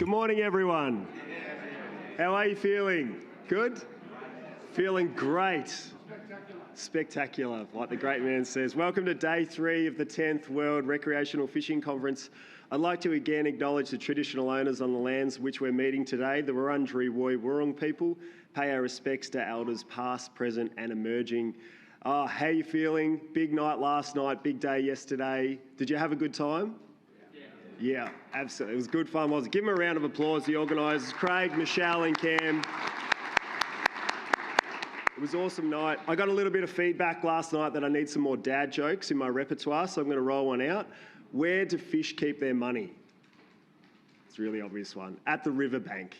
Good morning, everyone. How are you feeling? Good? Feeling great. Spectacular, like the great man says. Welcome to day 3 of the 10th World Recreational Fishing Conference. I'd like to again acknowledge the traditional owners on the lands which we're meeting today, the Wurundjeri Woi-wurrung people. Pay our respects to elders past, present and emerging. How are you feeling? Big night last night, big day yesterday. Did you have a good time? Yeah, absolutely. It was good fun, wasn't it? Give them a round of applause, the organisers, Craig, Michelle and Cam. It was an awesome night. I got a little bit of feedback last night that I need some more dad jokes in my repertoire, so I'm going to roll one out. Where do fish keep their money? It's a really obvious one. At the riverbank.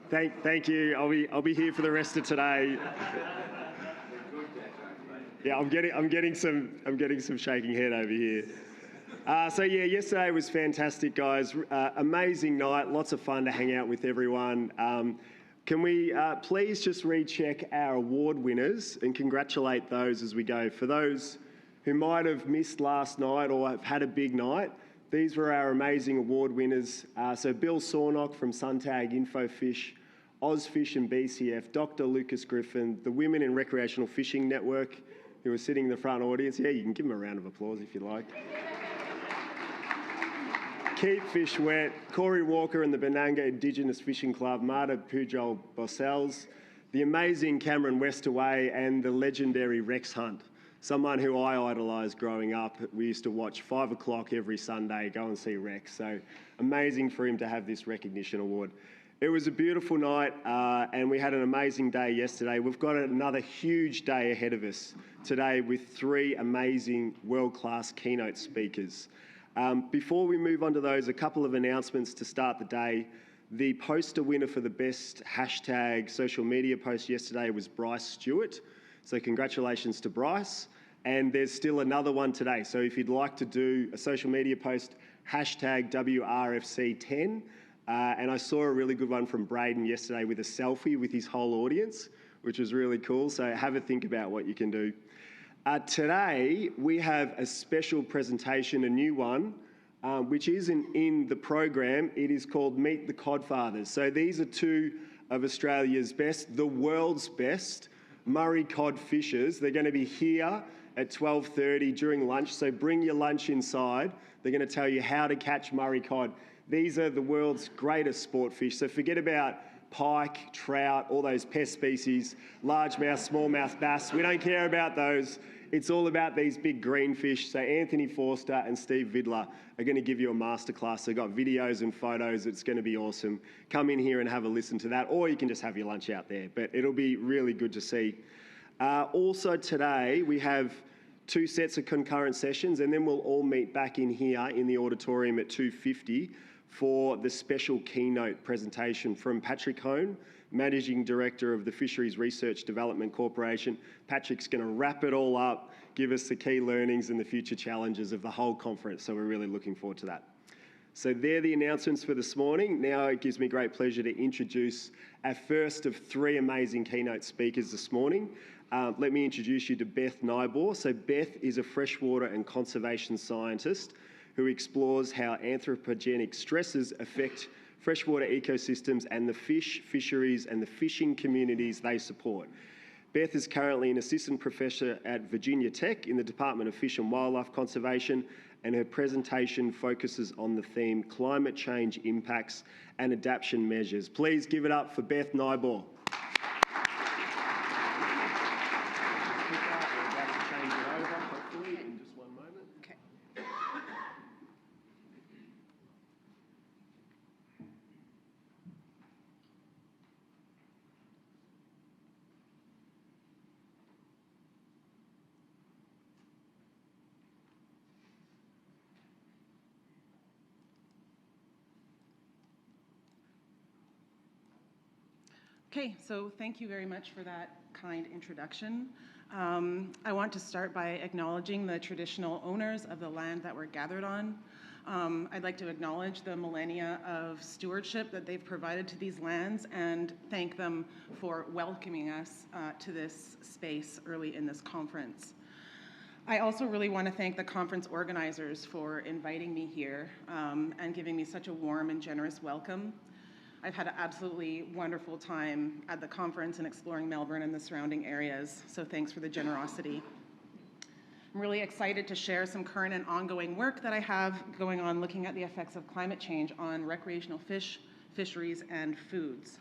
Thank you. I'll be here for the rest of today. Yeah, I'm getting some shaking head over here. Yesterday was fantastic, guys. Amazing night, lots of fun to hang out with everyone. Can we please just recheck our award winners and congratulate those as we go. For those who might have missed last night or have had a big night, these were our amazing award winners. So Bill Sornock from Suntag Infofish, Ozfish and BCF, Dr. Lucas Griffin, the Women in Recreational Fishing Network, who are sitting in the front audience. Yeah, you can give them a round of applause if you like. Keep Fish Wet, Corey Walker and the Benanga Indigenous Fishing Club, Marta Pujol Bossels, the amazing Cameron Westaway and the legendary Rex Hunt, someone who I idolised growing up. We used to watch 5 o'clock every Sunday, go and see Rex. So amazing for him to have this recognition award. It was a beautiful night and we had an amazing day yesterday. We've got another huge day ahead of us today with 3 amazing world-class keynote speakers. Before we move on to those, a couple of announcements to start the day. The poster winner for the best hashtag social media post yesterday was Bryce Stewart. So congratulations to Bryce. And there's still another one today. So if you'd like to do a social media post, hashtag WRFC10. And I saw a really good one from Braden yesterday with a selfie with his whole audience, which was really cool. So have a think about what you can do. Today, we have a special presentation, a new one, which isn't in the program. It is called Meet the Codfathers. So these are 2 of Australia's best, the world's best, Murray cod fishers. They're going to be here at 12:30 during lunch, so bring your lunch inside. They're going to tell you how to catch Murray cod. These are the world's greatest sport fish, so forget about pike, trout, all those pest species, largemouth, smallmouth bass. We don't care about those. It's all about these big green fish. So Anthony Forster and Steve Vidler are going to give you a masterclass. They've got videos and photos. It's going to be awesome. Come in here and have a listen to that, or you can just have your lunch out there. But it'll be really good to see. Also today, we have 2 sets of concurrent sessions, and then we'll all meet back in here in the auditorium at 2:50 for the special keynote presentation from Patrick Hone, Managing Director of the Fisheries Research Development Corporation. Patrick's going to wrap it all up, give us the key learnings and the future challenges of the whole conference. So we're really looking forward to that. So they're the announcements for this morning. Now it gives me great pleasure to introduce our first of 3 amazing keynote speakers this morning. Let me introduce you to Beth Nyboer. So Beth is a freshwater and conservation scientist who explores how anthropogenic stresses affect freshwater ecosystems and the fish, fisheries and the fishing communities they support. Beth is currently an assistant professor at Virginia Tech in the Department of Fish and Wildlife Conservation, and her presentation focuses on the theme climate change impacts and adaptation measures. Please give it up for Beth Nyboer. Okay, so thank you very much for that kind introduction. I want to start by acknowledging the traditional owners of the land that we're gathered on. I'd like to acknowledge the millennia of stewardship that they've provided to these lands and thank them for welcoming us to this space early in this conference. I also really want to thank the conference organizers for inviting me here and giving me such a warm and generous welcome. I've had an absolutely wonderful time at the conference and exploring Melbourne and the surrounding areas, so thanks for the generosity. I'm really excited to share some current and ongoing work that I have going on looking at the effects of climate change on recreational fish, fisheries, and foods.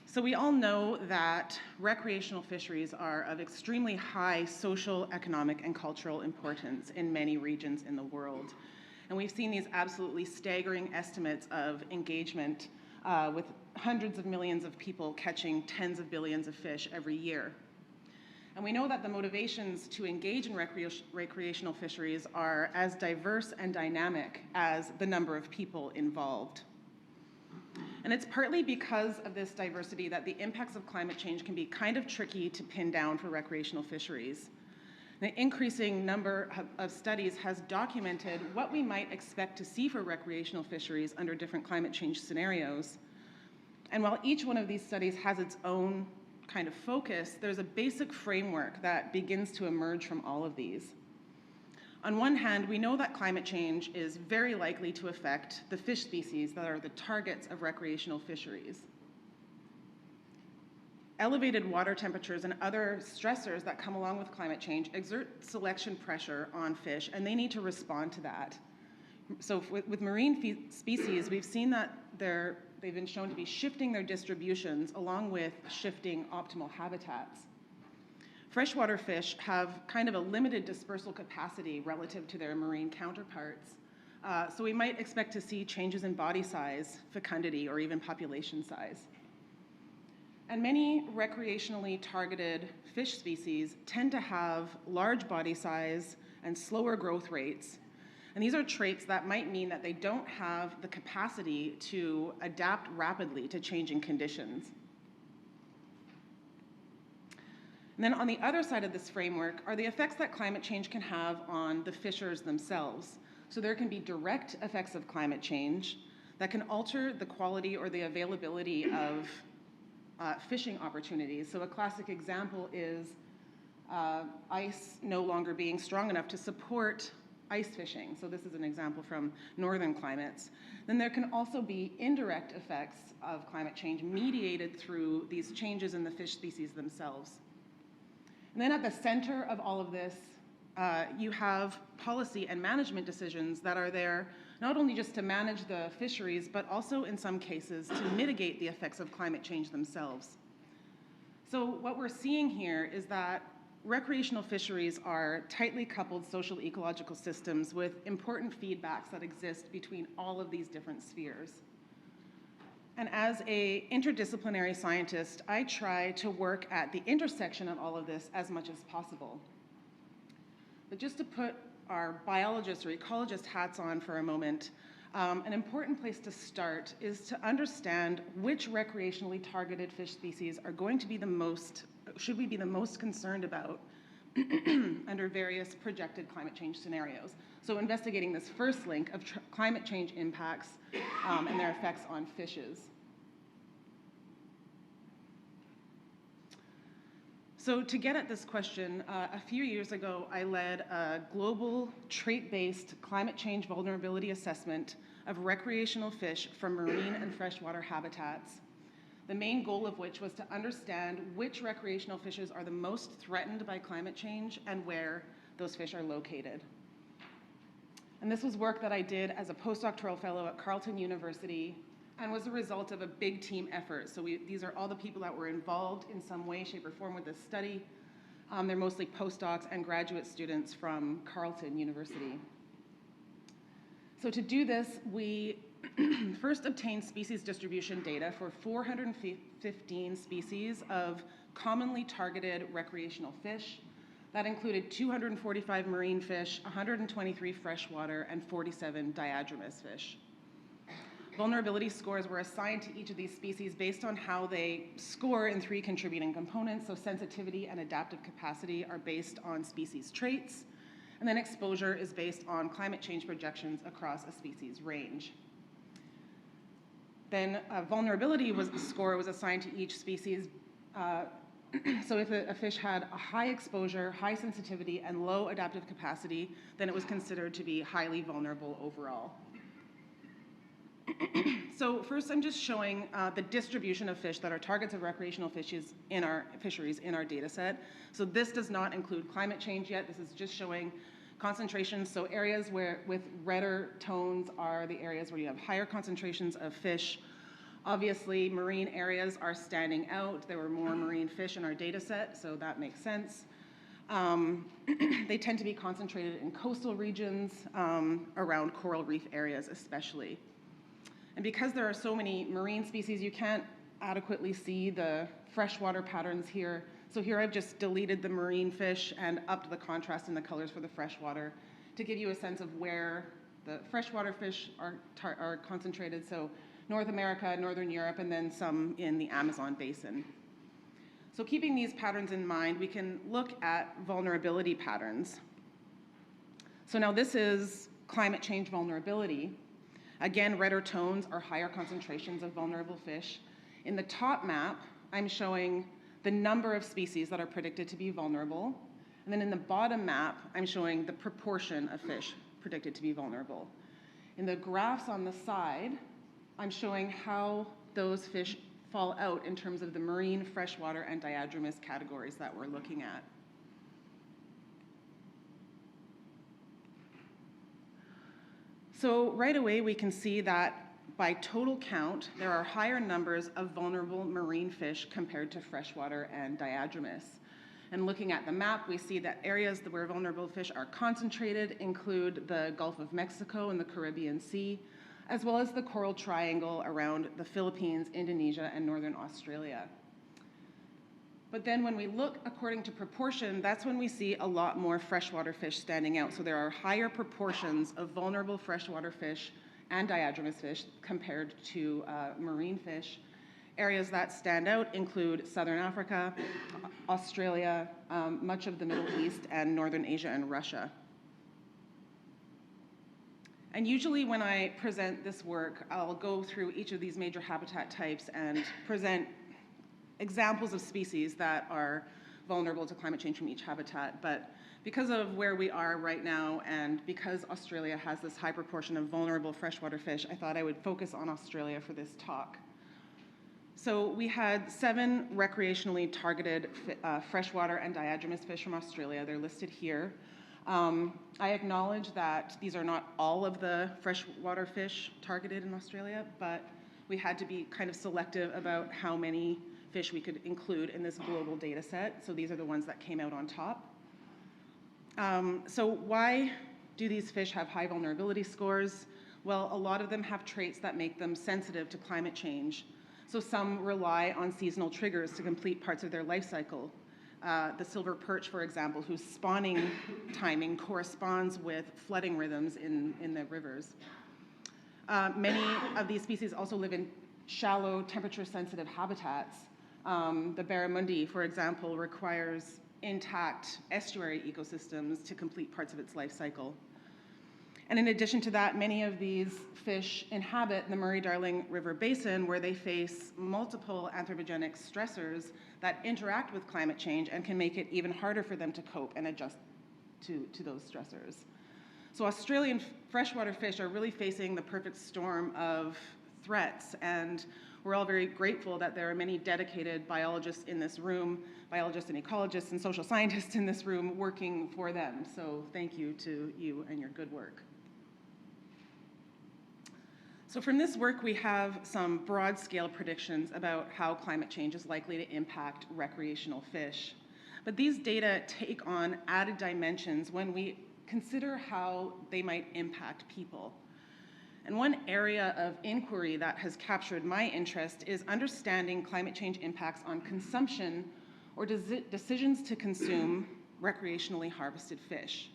So we all know that recreational fisheries are of extremely high social, economic, and cultural importance in many regions in the world. And we've seen these absolutely staggering estimates of engagement with hundreds of millions of people catching tens of billions of fish every year. And we know that the motivations to engage in recreational fisheries are as diverse and dynamic as the number of people involved. And it's partly because of this diversity that the impacts of climate change can be kind of tricky to pin down for recreational fisheries. The increasing number of studies has documented what we might expect to see for recreational fisheries under different climate change scenarios. And while each one of these studies has its own kind of focus, there's a basic framework that begins to emerge from all of these. On one hand, we know that climate change is very likely to affect the fish species that are the targets of recreational fisheries. Elevated water temperatures and other stressors that come along with climate change exert selection pressure on fish, and they need to respond to that. So with marine species, we've seen that they've been shown to be shifting their distributions along with shifting optimal habitats. Freshwater fish have kind of a limited dispersal capacity relative to their marine counterparts. So we might expect to see changes in body size, fecundity, or even population size. And many recreationally targeted fish species tend to have large body size and slower growth rates. And these are traits that might mean that they don't have the capacity to adapt rapidly to changing conditions. And then on the other side of this framework are the effects that climate change can have on the fishers themselves. So there can be direct effects of climate change that can alter the quality or the availability of fishing opportunities. So a classic example is ice no longer being strong enough to support ice fishing. So this is an example from northern climates. Then there can also be indirect effects of climate change mediated through these changes in the fish species themselves. And then at the center of all of this, you have policy and management decisions that are there not only just to manage the fisheries, but also in some cases to mitigate the effects of climate change themselves. So what we're seeing here is that recreational fisheries are tightly coupled social ecological systems with important feedbacks that exist between all of these different spheres. And as an interdisciplinary scientist, I try to work at the intersection of all of this as much as possible. But just to put our biologist or ecologist hats on for a moment, an important place to start is to understand which recreationally targeted fish species are going to be should we be the most concerned about under various projected climate change scenarios. So investigating this first link of climate change impacts and their effects on fishes. So to get at this question, a few years ago, I led a global trait-based climate change vulnerability assessment of recreational fish from marine and freshwater habitats. The main goal of which was to understand which recreational fishes are the most threatened by climate change and where those fish are located. And this was work that I did as a postdoctoral fellow at Carleton University and was a result of a big team effort. So these are all the people that were involved in some way, shape, or form with this study. They're mostly postdocs and graduate students from Carleton University. So to do this, we first obtained species distribution data for 415 species of commonly targeted recreational fish. That included 245 marine fish, 123 freshwater, and 47 diadromous fish. Vulnerability scores were assigned to each of these species based on how they score in 3 contributing components. So sensitivity and adaptive capacity are based on species traits, and then exposure is based on climate change projections across a species range. Then vulnerability score was assigned to each species. So if a fish had a high exposure, high sensitivity, and low adaptive capacity, then it was considered to be highly vulnerable overall. So first, I'm just showing the distribution of fish that are targets of recreational fisheries in our data set. So this does not include climate change yet. This is just showing concentrations. So areas with redder tones are the areas where you have higher concentrations of fish. Obviously, marine areas are standing out. There were more marine fish in our data set, so that makes sense. They tend to be concentrated in coastal regions, around coral reef areas especially. And because there are so many marine species, you can't adequately see the freshwater patterns here. So here I've just deleted the marine fish and upped the contrast in the colors for the freshwater to give you a sense of where the freshwater fish are concentrated. So North America, Northern Europe, and then some in the Amazon basin. So keeping these patterns in mind, we can look at vulnerability patterns. So now this is climate change vulnerability. Again, redder tones are higher concentrations of vulnerable fish. In the top map, I'm showing the number of species that are predicted to be vulnerable. And then in the bottom map, I'm showing the proportion of fish predicted to be vulnerable. In the graphs on the side, I'm showing how those fish fall out in terms of the marine, freshwater, and diadromous categories that we're looking at. So right away, we can see that by total count, there are higher numbers of vulnerable marine fish compared to freshwater and diadromous. And looking at the map, we see that areas where vulnerable fish are concentrated include the Gulf of Mexico and the Caribbean Sea, as well as the Coral Triangle around the Philippines, Indonesia, and Northern Australia. But then when we look according to proportion, that's when we see a lot more freshwater fish standing out. So there are higher proportions of vulnerable freshwater fish and diadromous fish compared to marine fish. Areas that stand out include Southern Africa, Australia, much of the Middle East, and Northern Asia and Russia. And usually when I present this work, I'll go through each of these major habitat types and present examples of species that are vulnerable to climate change from each habitat. But because of where we are right now and because Australia has this high proportion of vulnerable freshwater fish, I thought I would focus on Australia for this talk. So we had 7 recreationally targeted freshwater and diadromous fish from Australia. They're listed here. I acknowledge that these are not all of the freshwater fish targeted in Australia, but we had to be kind of selective about how many fish we could include in this global data set. So these are the ones that came out on top. So why do these fish have high vulnerability scores? Well, a lot of them have traits that make them sensitive to climate change. So some rely on seasonal triggers to complete parts of their life cycle. The silver perch, for example, whose spawning timing corresponds with flooding rhythms in the rivers. Many of these species also live in shallow, temperature-sensitive habitats. The barramundi, for example, requires intact estuary ecosystems to complete parts of its life cycle. And in addition to that, many of these fish inhabit the Murray-Darling River Basin, where they face multiple anthropogenic stressors that interact with climate change and can make it even harder for them to cope and adjust to those stressors. So Australian freshwater fish are really facing the perfect storm of threats, and we're all very grateful that there are many dedicated biologists in this room, biologists and ecologists and social scientists in this room working for them. So thank you to you and your good work. So from this work, we have some broad-scale predictions about how climate change is likely to impact recreational fish. But these data take on added dimensions when we consider how they might impact people. And one area of inquiry that has captured my interest is understanding climate change impacts on consumption or decisions to consume recreationally harvested fish.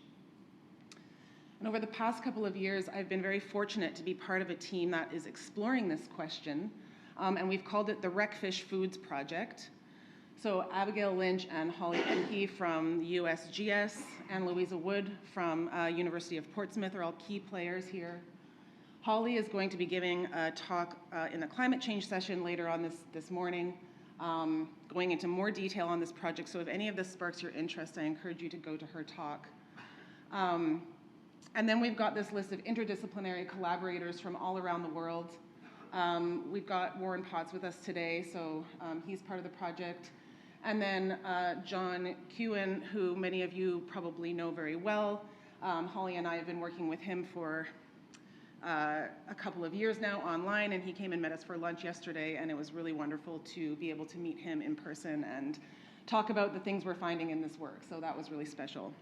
And over the past couple of years, I've been very fortunate to be part of a team that is exploring this question, and we've called it the RecFish Foods Project. So Abigail Lynch and Holly Empey from USGS and Louisa Wood from University of Portsmouth are all key players here. Holly is going to be giving a talk in the climate change session later on this morning, going into more detail on this project. So if any of this sparks your interest, I encourage you to go to her talk. And then we've got this list of interdisciplinary collaborators from all around the world. We've got Warren Potts with us today, so he's part of the project. And then John Kewen, who many of you probably know very well. Holly and I have been working with him for a couple of years now online, and he came and met us for lunch yesterday, and it was really wonderful to be able to meet him in person and talk about the things we're finding in this work, so that was really special.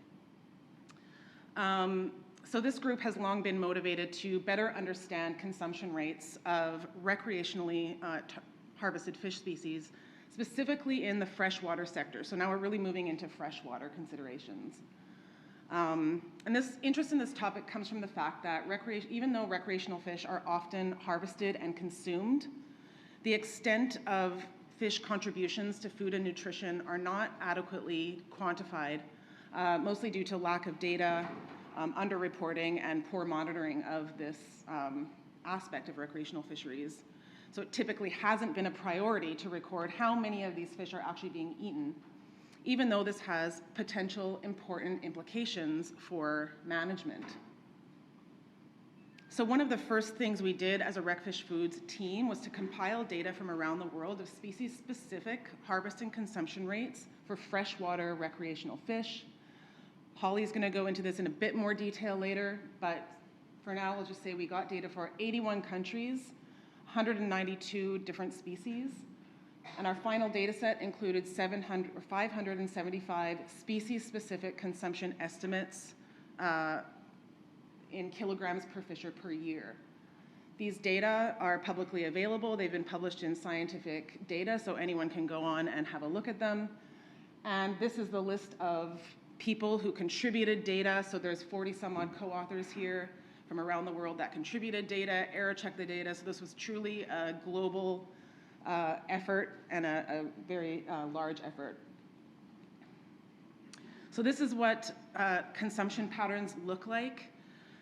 So this group has long been motivated to better understand consumption rates of recreationally harvested fish species, specifically in the freshwater sector. So now we're really moving into freshwater considerations. And this interest in this topic comes from the fact that even though recreational fish are often harvested and consumed, the extent of fish contributions to food and nutrition are not adequately quantified, mostly due to lack of data, underreporting, and poor monitoring of this aspect of recreational fisheries. So it typically hasn't been a priority to record how many of these fish are actually being eaten, even though this has potential important implications for management. So one of the first things we did as a RecFish Foods team was to compile data from around the world of species-specific harvest and consumption rates for freshwater recreational fish. Holly's gonna go into this in a bit more detail later, but for now, we'll just say we got data for 81 countries, 192 different species, and our final data set included 575 species-specific consumption estimates in kilograms per fisher per year. These data are publicly available. They've been published in scientific data, so anyone can go on and have a look at them. And this is the list of people who contributed data. So there's 40 some odd co-authors here from around the world that contributed data, error-checked the data. So this was truly a global effort and a very large effort. So this is what consumption patterns look like.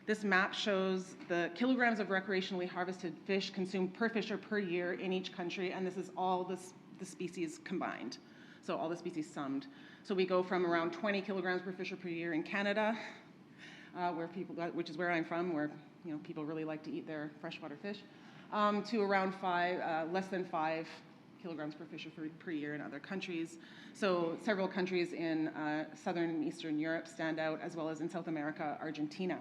This map shows the kilograms of recreationally harvested fish consumed per fisher per year in each country, and this is all the species combined, so all the species summed. So we go from around 20 kilograms per fisher per year in Canada, which is where I'm from, where people really like to eat their freshwater fish, to around less than 5 kilograms per fisher per year in other countries. So several countries in Southern and Eastern Europe stand out, as well as in South America, Argentina.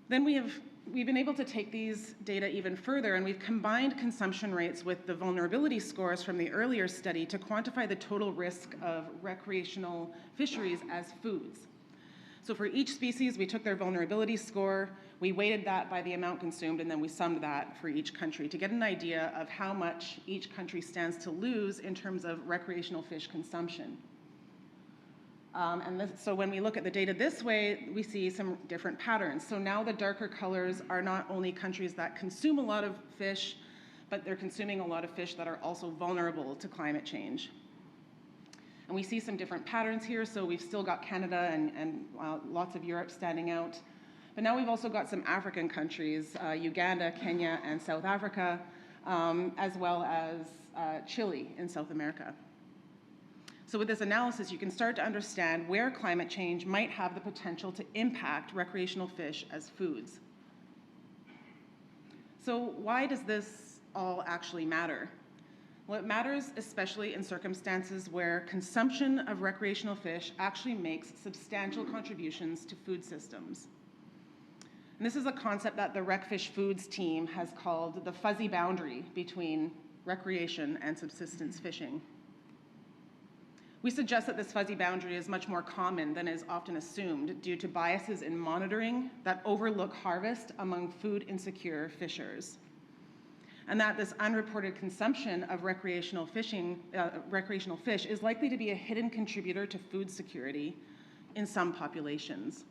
Then we've been able to take these data even further, and we've combined consumption rates with the vulnerability scores from the earlier study to quantify the total risk of recreational fisheries as foods. So for each species, we took their vulnerability score, we weighted that by the amount consumed, and then we summed that for each country to get an idea of how much each country stands to lose in terms of recreational fish consumption. So when we look at the data this way, we see some different patterns. So now the darker colors are not only countries that consume a lot of fish, but they're consuming a lot of fish that are also vulnerable to climate change. And we see some different patterns here. So we've still got Canada and lots of Europe standing out. But now we've also got some African countries, Uganda, Kenya, and South Africa, as well as Chile in South America. So with this analysis, you can start to understand where climate change might have the potential to impact recreational fish as foods. So why does this all actually matter? Well, it matters especially in circumstances where consumption of recreational fish actually makes substantial contributions to food systems. And this is a concept that the RecFish Foods team has called the fuzzy boundary between recreation and subsistence fishing. We suggest that this fuzzy boundary is much more common than is often assumed due to biases in monitoring that overlook harvest among food insecure fishers. And that this unreported consumption of recreational fish is likely to be a hidden contributor to food security in some populations.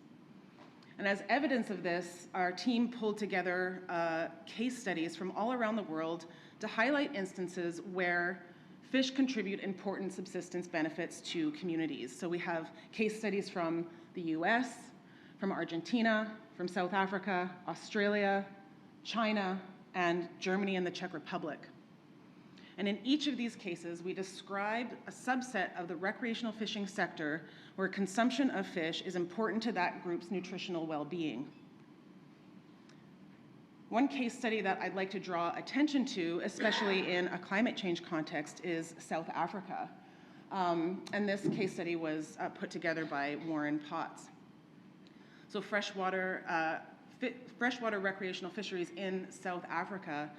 And as evidence of this, our team pulled together case studies from all around the world to highlight instances where fish contribute important subsistence benefits to communities. So we have case studies from the US, from Argentina, from South Africa, Australia, China, and Germany and the Czech Republic. And in each of these cases, we described a subset of the recreational fishing sector where consumption of fish is important to that group's nutritional well-being. One case study that I'd like to draw attention to, especially in a climate change context, is South Africa. And this case study was put together by Warren Potts. So freshwater recreational fisheries in South Africa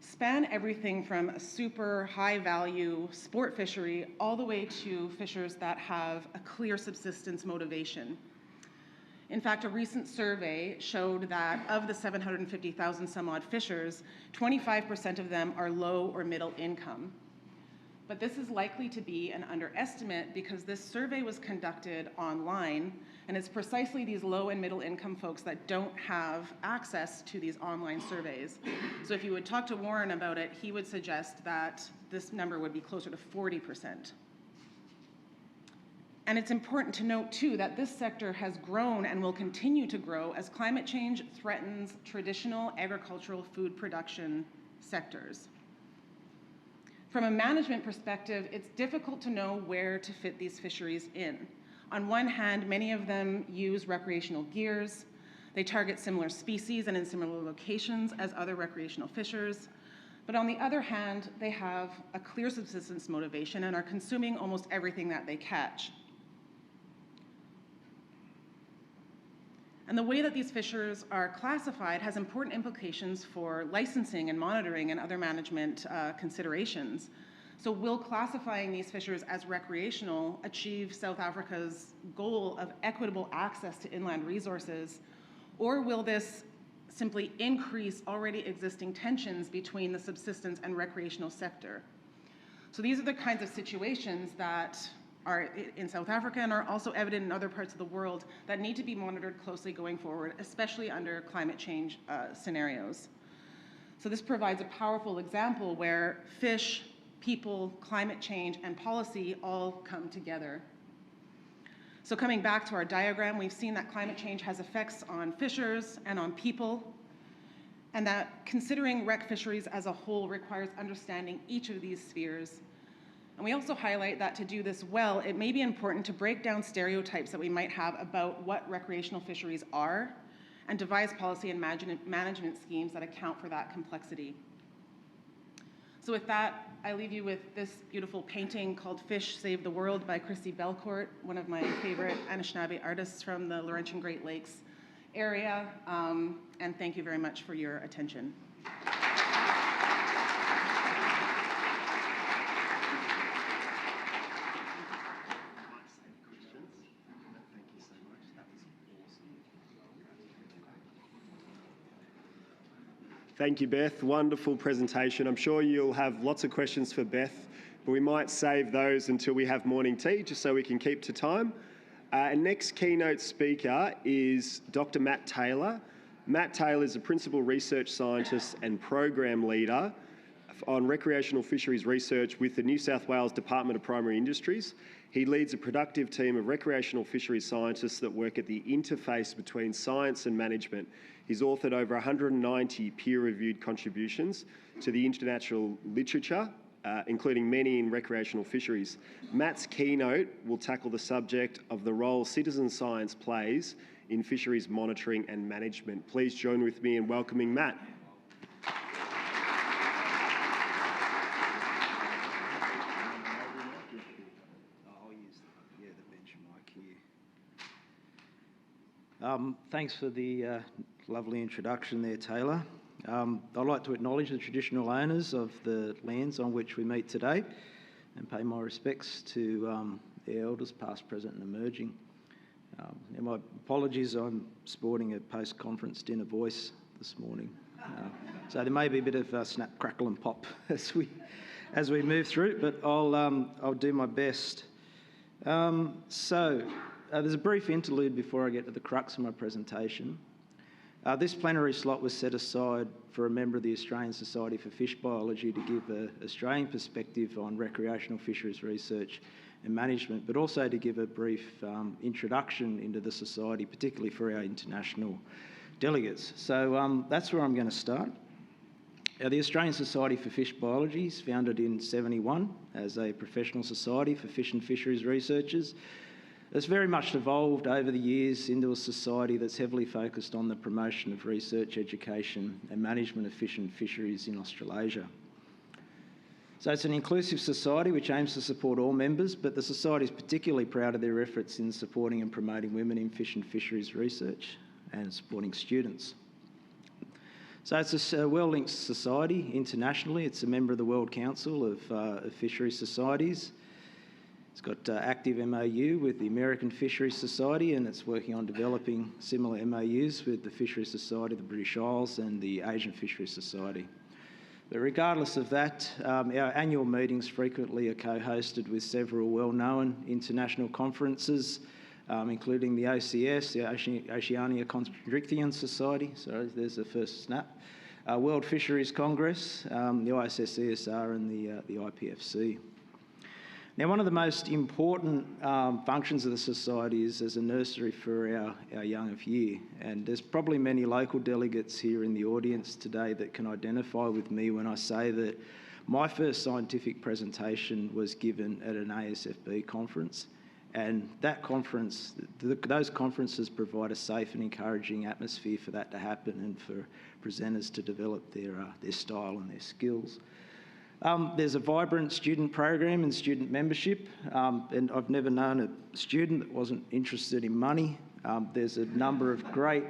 span everything from a super high value sport fishery all the way to fishers that have a clear subsistence motivation. In fact, a recent survey showed that of the 750,000 some odd fishers, 25% of them are low or middle income. But this is likely to be an underestimate because this survey was conducted online, and it's precisely these low and middle income folks that don't have access to these online surveys. So if you would talk to Warren about it, he would suggest that this number would be closer to 40%. And it's important to note, too, that this sector has grown and will continue to grow as climate change threatens traditional agricultural food production sectors. From a management perspective, it's difficult to know where to fit these fisheries in. On one hand, many of them use recreational gears. They target similar species and in similar locations as other recreational fishers. But on the other hand, they have a clear subsistence motivation and are consuming almost everything that they catch. And the way that these fishers are classified has important implications for licensing and monitoring and other management considerations. So will classifying these fishers as recreational achieve South Africa's goal of equitable access to inland resources, or will this simply increase already existing tensions between the subsistence and recreational sector? So these are the kinds of situations that are in South Africa and are also evident in other parts of the world that need to be monitored closely going forward, especially under climate change scenarios. So this provides a powerful example where fish, people, climate change, and policy all come together. So coming back to our diagram, we've seen that climate change has effects on fishers and on people, and that considering rec fisheries as a whole requires understanding each of these spheres. And we also highlight that to do this well, it may be important to break down stereotypes that we might have about what recreational fisheries are and devise policy and management schemes that account for that complexity. So with that, I leave you with this beautiful painting called Fish Save the World by Christy Belcourt, one of my favorite Anishinaabe artists from the Laurentian Great Lakes area. And thank you very much for your attention. Thank you, Beth. Wonderful presentation. I'm sure you'll have lots of questions for Beth, but we might save those until we have morning tea, just so we can keep to time. And next keynote speaker is Dr. Matt Taylor. Matt Taylor is a principal research scientist and program leader on recreational fisheries research with the New South Wales Department of Primary Industries. He leads a productive team of recreational fisheries scientists that work at the interface between science and management. He's authored over 190 peer-reviewed contributions to the international literature, including many in recreational fisheries. Matt's keynote will tackle the subject of the role citizen science plays in fisheries monitoring and management. Please join with me in welcoming Matt. Thanks for the lovely introduction there, Taylor. I'd like to acknowledge the traditional owners of the lands on which we meet today and pay my respects to their elders, past, present and emerging. And my apologies, I'm sporting a post-conference dinner voice this morning. So there may be a bit of snap, crackle and pop as we move through, but I'll do my best. There's a brief interlude before I get to the crux of my presentation. This plenary slot was set aside for a member of the Australian Society for Fish Biology to give an Australian perspective on recreational fisheries research and management, but also to give a brief introduction into the Society, particularly for our international delegates. So that's where I'm going to start. The Australian Society for Fish Biology is founded in '71 as a professional society for fish and fisheries researchers. It's very much evolved over the years into a society that's heavily focused on the promotion of research, education and management of fish and fisheries in Australasia. So it's an inclusive society which aims to support all members, but the society is particularly proud of their efforts in supporting and promoting women in fish and fisheries research and supporting students. So it's a well-linked society internationally. It's a member of the World Council of Fisheries Societies. It's got active MOU with the American Fisheries Society, and it's working on developing similar MOUs with the Fisheries Society of the British Isles and the Asian Fisheries Society. But regardless of that, our annual meetings frequently are co-hosted with several well-known international conferences, including the OCS, the Oceania Constricthian Society, sorry, there's the first snap, World Fisheries Congress, the ISS-ESR and the IPFC. Now, one of the most important functions of the society is as a nursery for our young of year, and there's probably many local delegates here in the audience today that can identify with me when I say that my first scientific presentation was given at an ASFB conference, and that conference, those conferences provide a safe and encouraging atmosphere for that to happen and for presenters to develop their style and their skills. There's a vibrant student program and student membership, and I've never known a student that wasn't interested in money. There's a number of great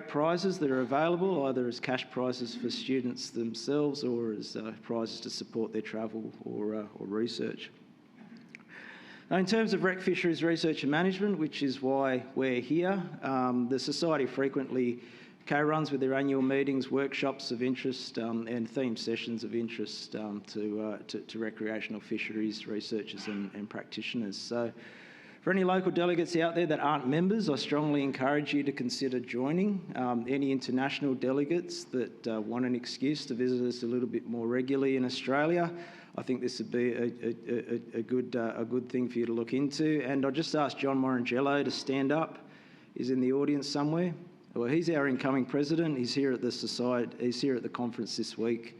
prizes that are available, either as cash prizes for students themselves or as prizes to support their travel or research. Now, in terms of rec fisheries research and management, which is why we're here, the Society frequently co-runs with their annual meetings, workshops of interest and themed sessions of interest to recreational fisheries researchers and practitioners. So for any local delegates out there that aren't members, I strongly encourage you to consider joining. Any international delegates that want an excuse to visit us a little bit more regularly in Australia, I think this would be a good thing for you to look into. And I'll just ask John Morangello to stand up. He's in the audience somewhere. Well, he's our incoming president. He's here at the society. He's here at the conference this week.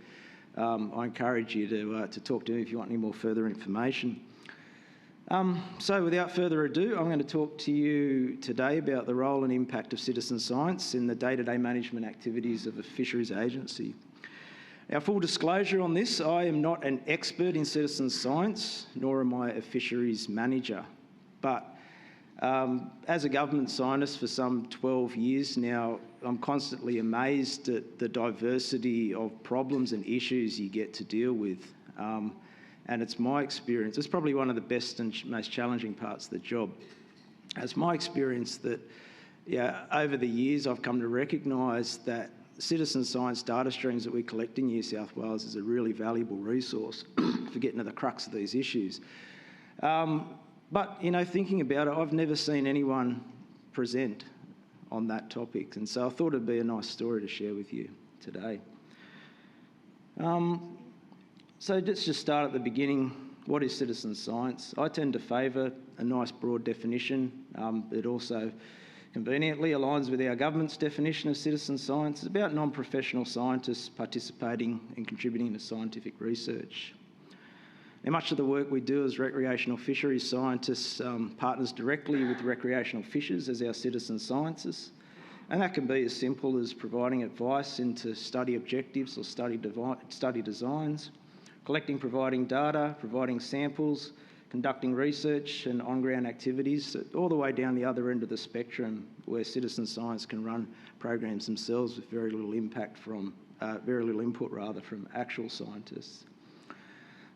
I encourage you to talk to him if you want any more further information. So without further ado, I'm going to talk to you today about the role and impact of citizen science in the day-to-day management activities of a fisheries agency. Now, full disclosure on this, I am not an expert in citizen science, nor am I a fisheries manager. But as a government scientist for some 12 years now, I'm constantly amazed at the diversity of problems and issues you get to deal with. And it's my experience, it's probably one of the best and most challenging parts of the job. It's my experience that over the years I've come to recognise that citizen science data streams that we collect in New South Wales is a really valuable resource for getting to the crux of these issues. But, thinking about it, I've never seen anyone present on that topic, and so I thought it'd be a nice story to share with you today. So let's just start at the beginning. What is citizen science? I tend to favour a nice broad definition. It also conveniently aligns with our government's definition of citizen science. It's about non-professional scientists participating and contributing to scientific research. Now, much of the work we do as recreational fisheries scientists partners directly with recreational fishers as our citizen scientists, and that can be as simple as providing advice into study objectives or study designs, providing data, providing samples, conducting research and on-ground activities, all the way down the other end of the spectrum where citizen science can run programs themselves with very little input from actual scientists.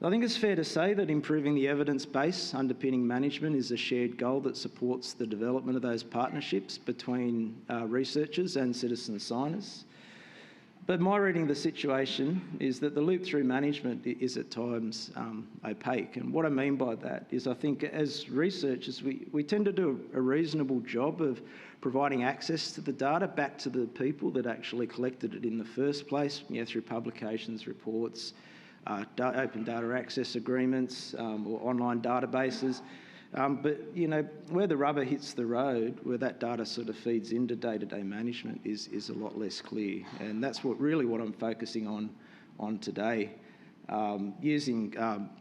I think it's fair to say that improving the evidence base underpinning management is a shared goal that supports the development of those partnerships between researchers and citizen scientists. But my reading of the situation is that the loop through management is at times opaque. And what I mean by that is I think as researchers, we tend to do a reasonable job of providing access to the data back to the people that actually collected it in the first place, through publications, reports, open data access agreements or online databases. But where the rubber hits the road, where that data sort of feeds into day-to-day management is a lot less clear. And that's what I'm focusing on today, using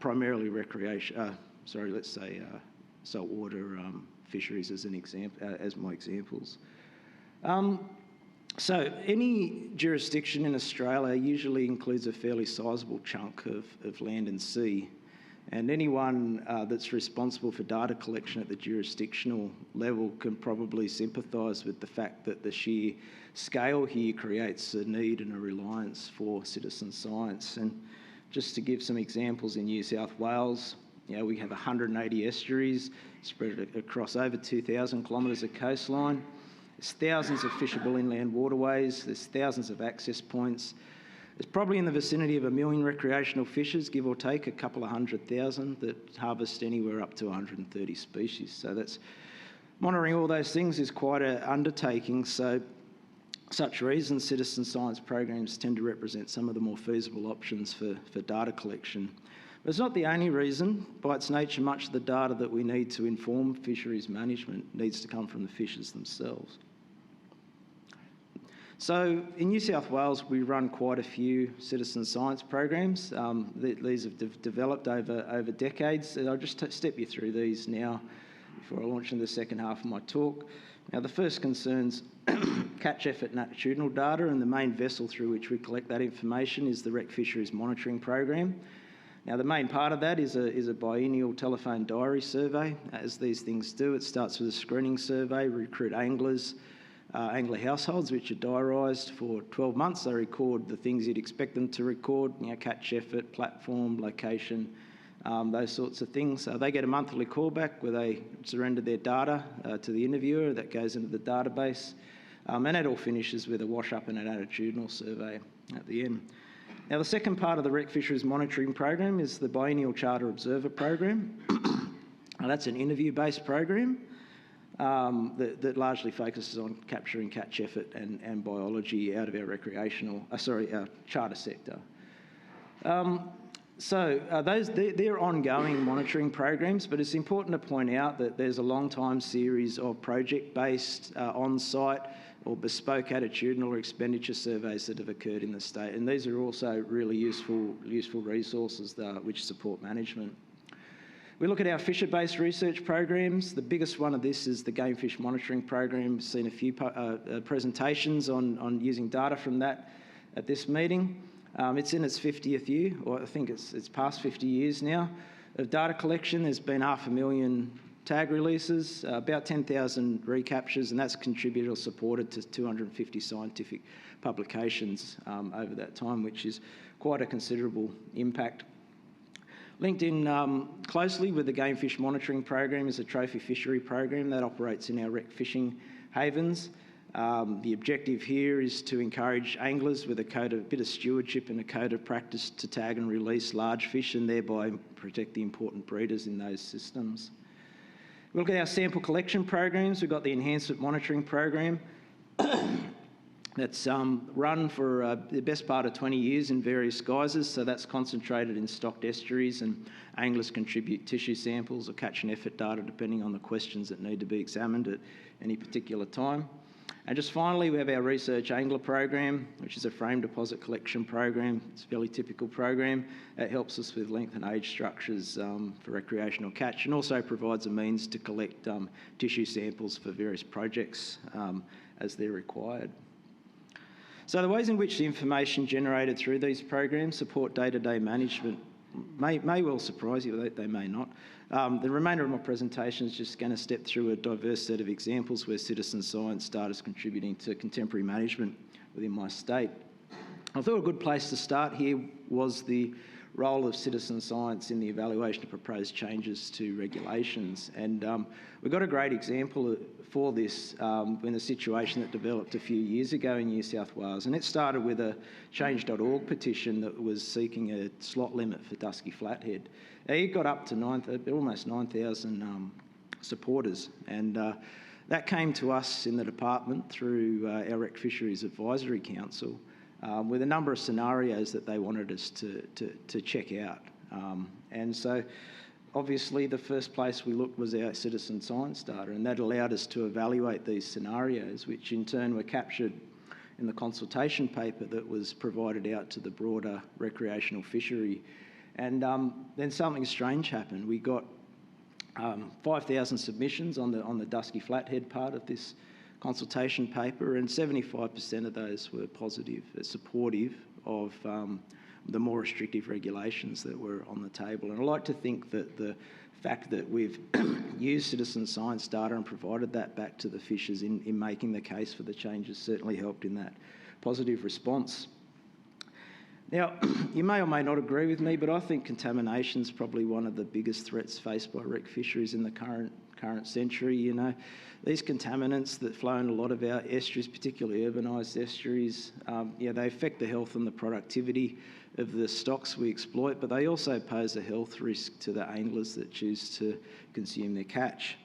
primarily saltwater fisheries as an example, as my examples. So any jurisdiction in Australia usually includes a fairly sizable chunk of land and sea, and anyone that's responsible for data collection at the jurisdictional level can probably sympathise with the fact that the sheer scale here creates a need and a reliance for citizen science. And just to give some examples, in New South Wales, we have 180 estuaries spread across over 2,000 kilometres of coastline. There's thousands of fishable inland waterways, there's thousands of access points. There's probably in the vicinity of 1 million recreational fishers, give or take a couple of 100,000, that harvest anywhere up to 130 species. So that's monitoring all those things is quite an undertaking. So such reasons, citizen science programs tend to represent some of the more feasible options for data collection. But it's not the only reason. By its nature, much of the data that we need to inform fisheries management needs to come from the fishers themselves. So in New South Wales, we run quite a few citizen science programs. These have developed over decades. And I'll just step you through these now before I launch into the second half of my talk. Now, the first concerns catch effort latitudinal data, and the main vessel through which we collect that information is the Rec Fisheries Monitoring Program. Now, the main part of that is a biennial telephone diary survey. As these things do, it starts with a screening survey, recruit anglers, angler households, which are diarised for 12 months. They record the things you'd expect them to record, catch effort, platform, location, those sorts of things. They get a monthly callback where they surrender their data to the interviewer. That goes into the database. And it all finishes with a wash-up and an attitudinal survey at the end. Now, the second part of the Rec Fisheries Monitoring Program is the Biennial Charter Observer Program. Now, that's an interview-based program that largely focuses on capturing catch effort and biology out of our our charter sector. They're ongoing monitoring programs, but it's important to point out that there's a long time series of project-based, on-site or bespoke attitudinal or expenditure surveys that have occurred in the state, and these are also really useful resources which support management. We look at our fisher-based research programs. The biggest one of this is the Game Fish Monitoring Program. We've seen a few presentations on using data from that at this meeting. It's in its 50th year, or I think it's past 50 years now, of data collection. There's been 500,000 tag releases, about 10,000 recaptures, and that's contributed or supported to 250 scientific publications over that time, which is quite a considerable impact. Linked in closely with the Game Fish Monitoring Program is a trophy fishery program that operates in our rec fishing havens. The objective here is to encourage anglers with a bit of stewardship and a code of practice to tag and release large fish and thereby protect the important breeders in those systems. We look at our sample collection programs. We've got the Enhancement Monitoring Program that's run for the best part of 20 years in various guises. So that's concentrated in stocked estuaries, and anglers contribute tissue samples or catch and effort data depending on the questions that need to be examined at any particular time. And just finally, we have our Research Angler Program, which is a frame deposit collection program. It's a fairly typical program. It helps us with length and age structures for recreational catch, and also provides a means to collect tissue samples for various projects as they're required. So the ways in which the information generated through these programs support day-to-day management may well surprise you, they may not. The remainder of my presentation is just going to step through a diverse set of examples where citizen science data is contributing to contemporary management within my state. I thought a good place to start here was the role of citizen science in the evaluation of proposed changes to regulations. And we've got a great example for this in a situation that developed a few years ago in New South Wales. And it started with a change.org petition that was seeking a slot limit for dusky flathead. It got up to almost 9,000 supporters. And that came to us in the department through our Rec Fisheries Advisory Council with a number of scenarios that they wanted us to check out. And so obviously the first place we looked was our citizen science data, and that allowed us to evaluate these scenarios, which in turn were captured in the consultation paper that was provided out to the broader recreational fishery. And then something strange happened. We got 5,000 submissions on the dusky flathead part of this consultation paper, and 75% of those were positive, supportive of the more restrictive regulations that were on the table. And I like to think that the fact that we've used citizen science data and provided that back to the fishers in making the case for the changes certainly helped in that positive response. Now, you may or may not agree with me, but I think contamination is probably one of the biggest threats faced by rec fisheries in the current century. You know, these contaminants that flow in a lot of our estuaries, particularly urbanised estuaries, they affect the health and the productivity of the stocks we exploit, but they also pose a health risk to the anglers that choose to consume their catch.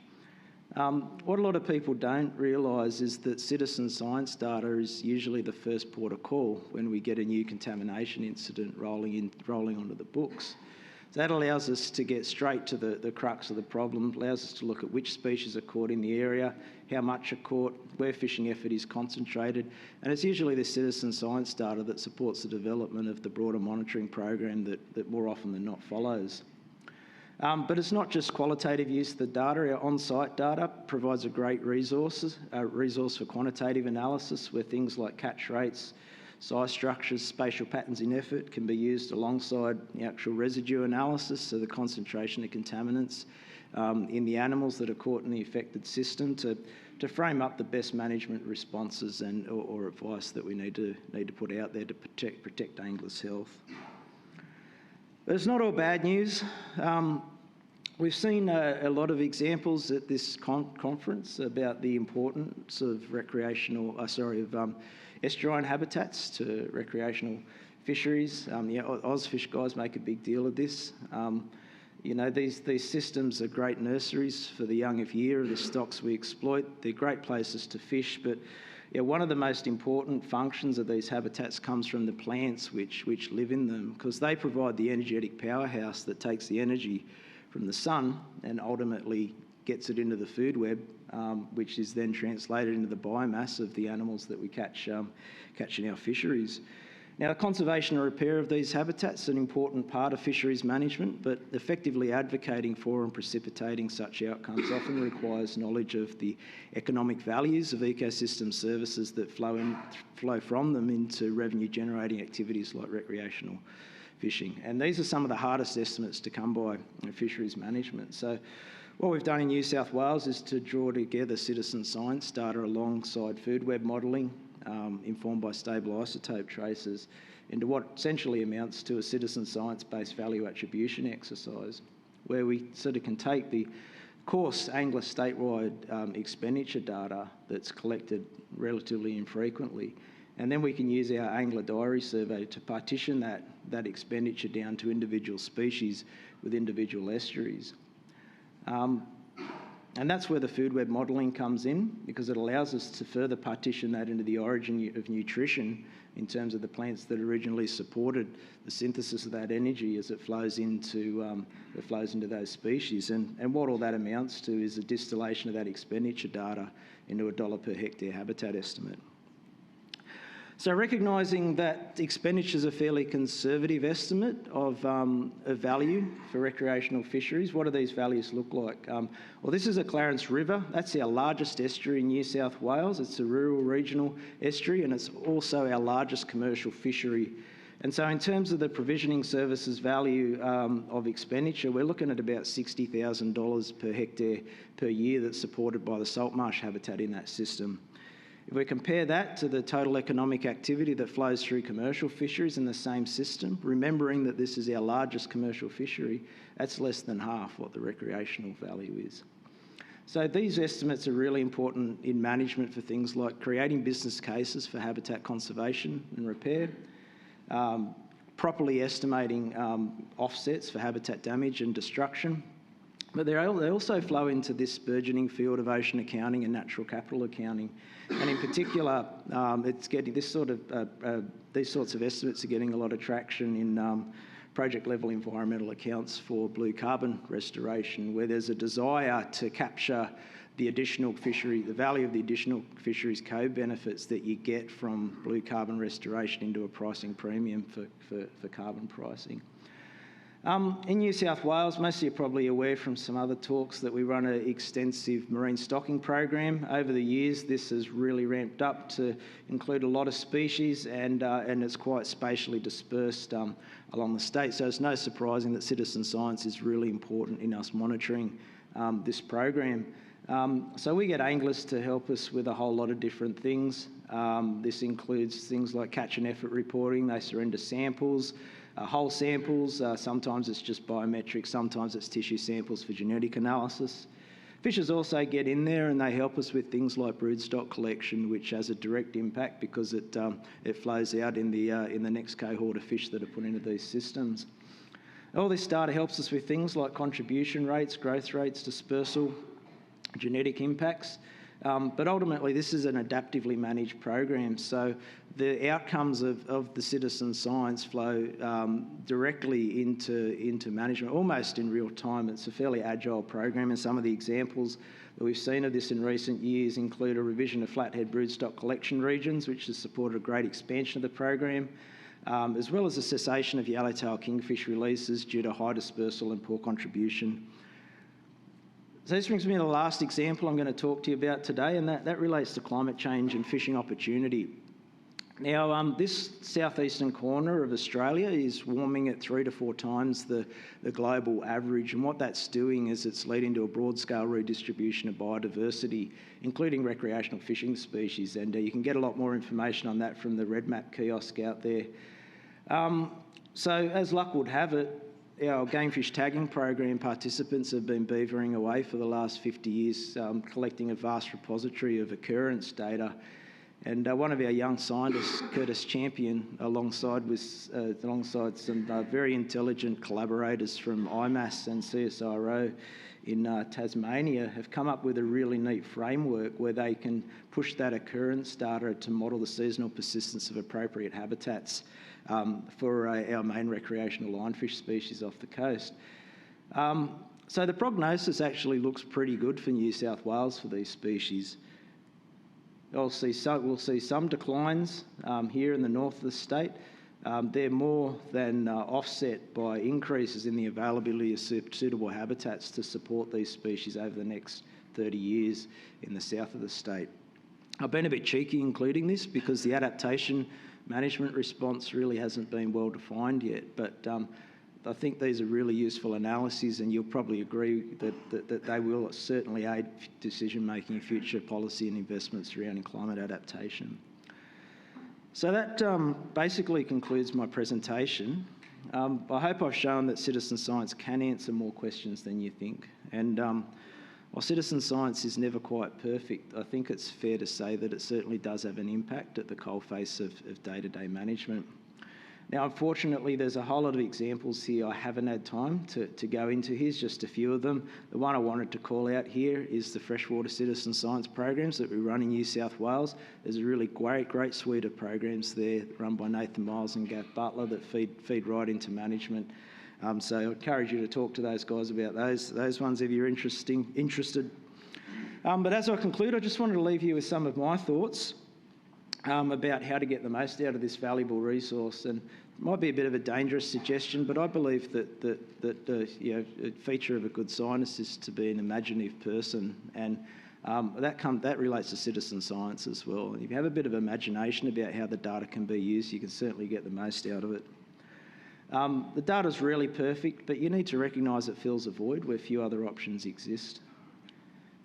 What a lot of people don't realise is that citizen science data is usually the first port of call when we get a new contamination incident rolling onto the books. So that allows us to get straight to the crux of the problem, allows us to look at which species are caught in the area, how much are caught, where fishing effort is concentrated, and it's usually the citizen science data that supports the development of the broader monitoring program that more often than not follows. But it's not just qualitative use of the data. Our on-site data provides a great resource for quantitative analysis where things like catch rates, size structures, spatial patterns in effort can be used alongside the actual residue analysis, so the concentration of contaminants in the animals that are caught in the affected system to frame up the best management responses or advice that we need to put out there to protect anglers' health. But it's not all bad news. We've seen a lot of examples at this conference about the importance of estuarine habitats to recreational fisheries. Ozfish guys make a big deal of this. These systems are great nurseries for the young of year of the stocks we exploit. They're great places to fish, but one of the most important functions of these habitats comes from the plants which live in them, because they provide the energetic powerhouse that takes the energy from the sun and ultimately gets it into the food web, which is then translated into the biomass of the animals that we catch in our fisheries. Now, conservation and repair of these habitats is an important part of fisheries management, but effectively advocating for and precipitating such outcomes often requires knowledge of the economic values of ecosystem services that flow from them into revenue-generating activities like recreational fishing. And these are some of the hardest estimates to come by in fisheries management. So what we've done in New South Wales is to draw together citizen science data alongside food web modelling, informed by stable isotope traces, into what essentially amounts to a citizen science-based value attribution exercise, where we sort of can take the coarse angler statewide expenditure data that's collected relatively infrequently, and then we can use our angler diary survey to partition that expenditure down to individual species with individual estuaries. And that's where the food web modelling comes in, because it allows us to further partition that into the origin of nutrition in terms of the plants that originally supported the synthesis of that energy as it flows into those species. And what all that amounts to is a distillation of that expenditure data into a $1 per hectare habitat estimate. So recognising that expenditure is a fairly conservative estimate of value for recreational fisheries, what do these values look like? Well, this is a Clarence River. That's our largest estuary in New South Wales. It's a rural regional estuary, and it's also our largest commercial fishery. And so in terms of the provisioning services value of expenditure, we're looking at about $60,000 per hectare per year that's supported by the salt marsh habitat in that system. If we compare that to the total economic activity that flows through commercial fisheries in the same system, remembering that this is our largest commercial fishery, that's less than half what the recreational value is. So these estimates are really important in management for things like creating business cases for habitat conservation and repair, properly estimating offsets for habitat damage and destruction. But they also flow into this burgeoning field of ocean accounting and natural capital accounting. And in particular, it's getting these sorts of estimates are getting a lot of traction in project-level environmental accounts for blue carbon restoration, where there's a desire to capture the value of the additional fisheries co-benefits that you get from blue carbon restoration into a pricing premium for carbon pricing. In New South Wales, most of you are probably aware from some other talks that we run an extensive marine stocking program. Over the years, this has really ramped up to include a lot of species, and it's quite spatially dispersed along the state. So it's no surprising that citizen science is really important in us monitoring this program. So we get anglers to help us with a whole lot of different things. This includes things like catch and effort reporting. They surrender samples. Whole samples, sometimes it's just biometric, sometimes it's tissue samples for genetic analysis. Fishers also get in there and they help us with things like broodstock collection, which has a direct impact because it flows out in the next cohort of fish that are put into these systems. All this data helps us with things like contribution rates, growth rates, dispersal, genetic impacts. But ultimately, this is an adaptively managed program. So the outcomes of the citizen science flow directly into management, almost in real time. It's a fairly agile program, and some of the examples that we've seen of this in recent years include a revision of flathead broodstock collection regions, which has supported a great expansion of the program, as well as the cessation of yellowtail kingfish releases due to high dispersal and poor contribution. So this brings me to the last example I'm going to talk to you about today, and that relates to climate change and fishing opportunity. Now, this southeastern corner of Australia is warming at 3 to 4 times the global average, and what that's doing is it's leading to a broad-scale redistribution of biodiversity, including recreational fishing species, and you can get a lot more information on that from the Red Map kiosk out there. So, as luck would have it, our game fish tagging program participants have been beavering away for the last 50 years, collecting a vast repository of occurrence data. And one of our young scientists, Curtis Champion, alongside some very intelligent collaborators from IMAS and CSIRO in Tasmania, have come up with a really neat framework where they can push that occurrence data to model the seasonal persistence of appropriate habitats for our main recreational lionfish species off the coast. So the prognosis actually looks pretty good for New South Wales for these species. We'll see some declines here in the north of the state. They're more than offset by increases in the availability of suitable habitats to support these species over the next 30 years in the south of the state. I've been a bit cheeky including this because the adaptation management response really hasn't been well defined yet, but I think these are really useful analyses, and you'll probably agree that they will certainly aid decision-making in future policy and investments surrounding climate adaptation. So that basically concludes my presentation. I hope I've shown that citizen science can answer more questions than you think, and while citizen science is never quite perfect, I think it's fair to say that it certainly does have an impact at the coalface of day-to-day management. Now, unfortunately, there's a whole lot of examples here I haven't had time to go into. Here's just a few of them. The one I wanted to call out here is the freshwater citizen science programs that we run in New South Wales. There's a really great suite of programs there run by Nathan Miles and Gav Butler that feed right into management. So I encourage you to talk to those guys about those ones if you're interested. But as I conclude, I just wanted to leave you with some of my thoughts about how to get the most out of this valuable resource. And it might be a bit of a dangerous suggestion, but I believe that a feature of a good scientist is to be an imaginative person, and that relates to citizen science as well. And if you have a bit of imagination about how the data can be used, you can certainly get the most out of it. The data's rarely perfect, but you need to recognise it fills a void where few other options exist.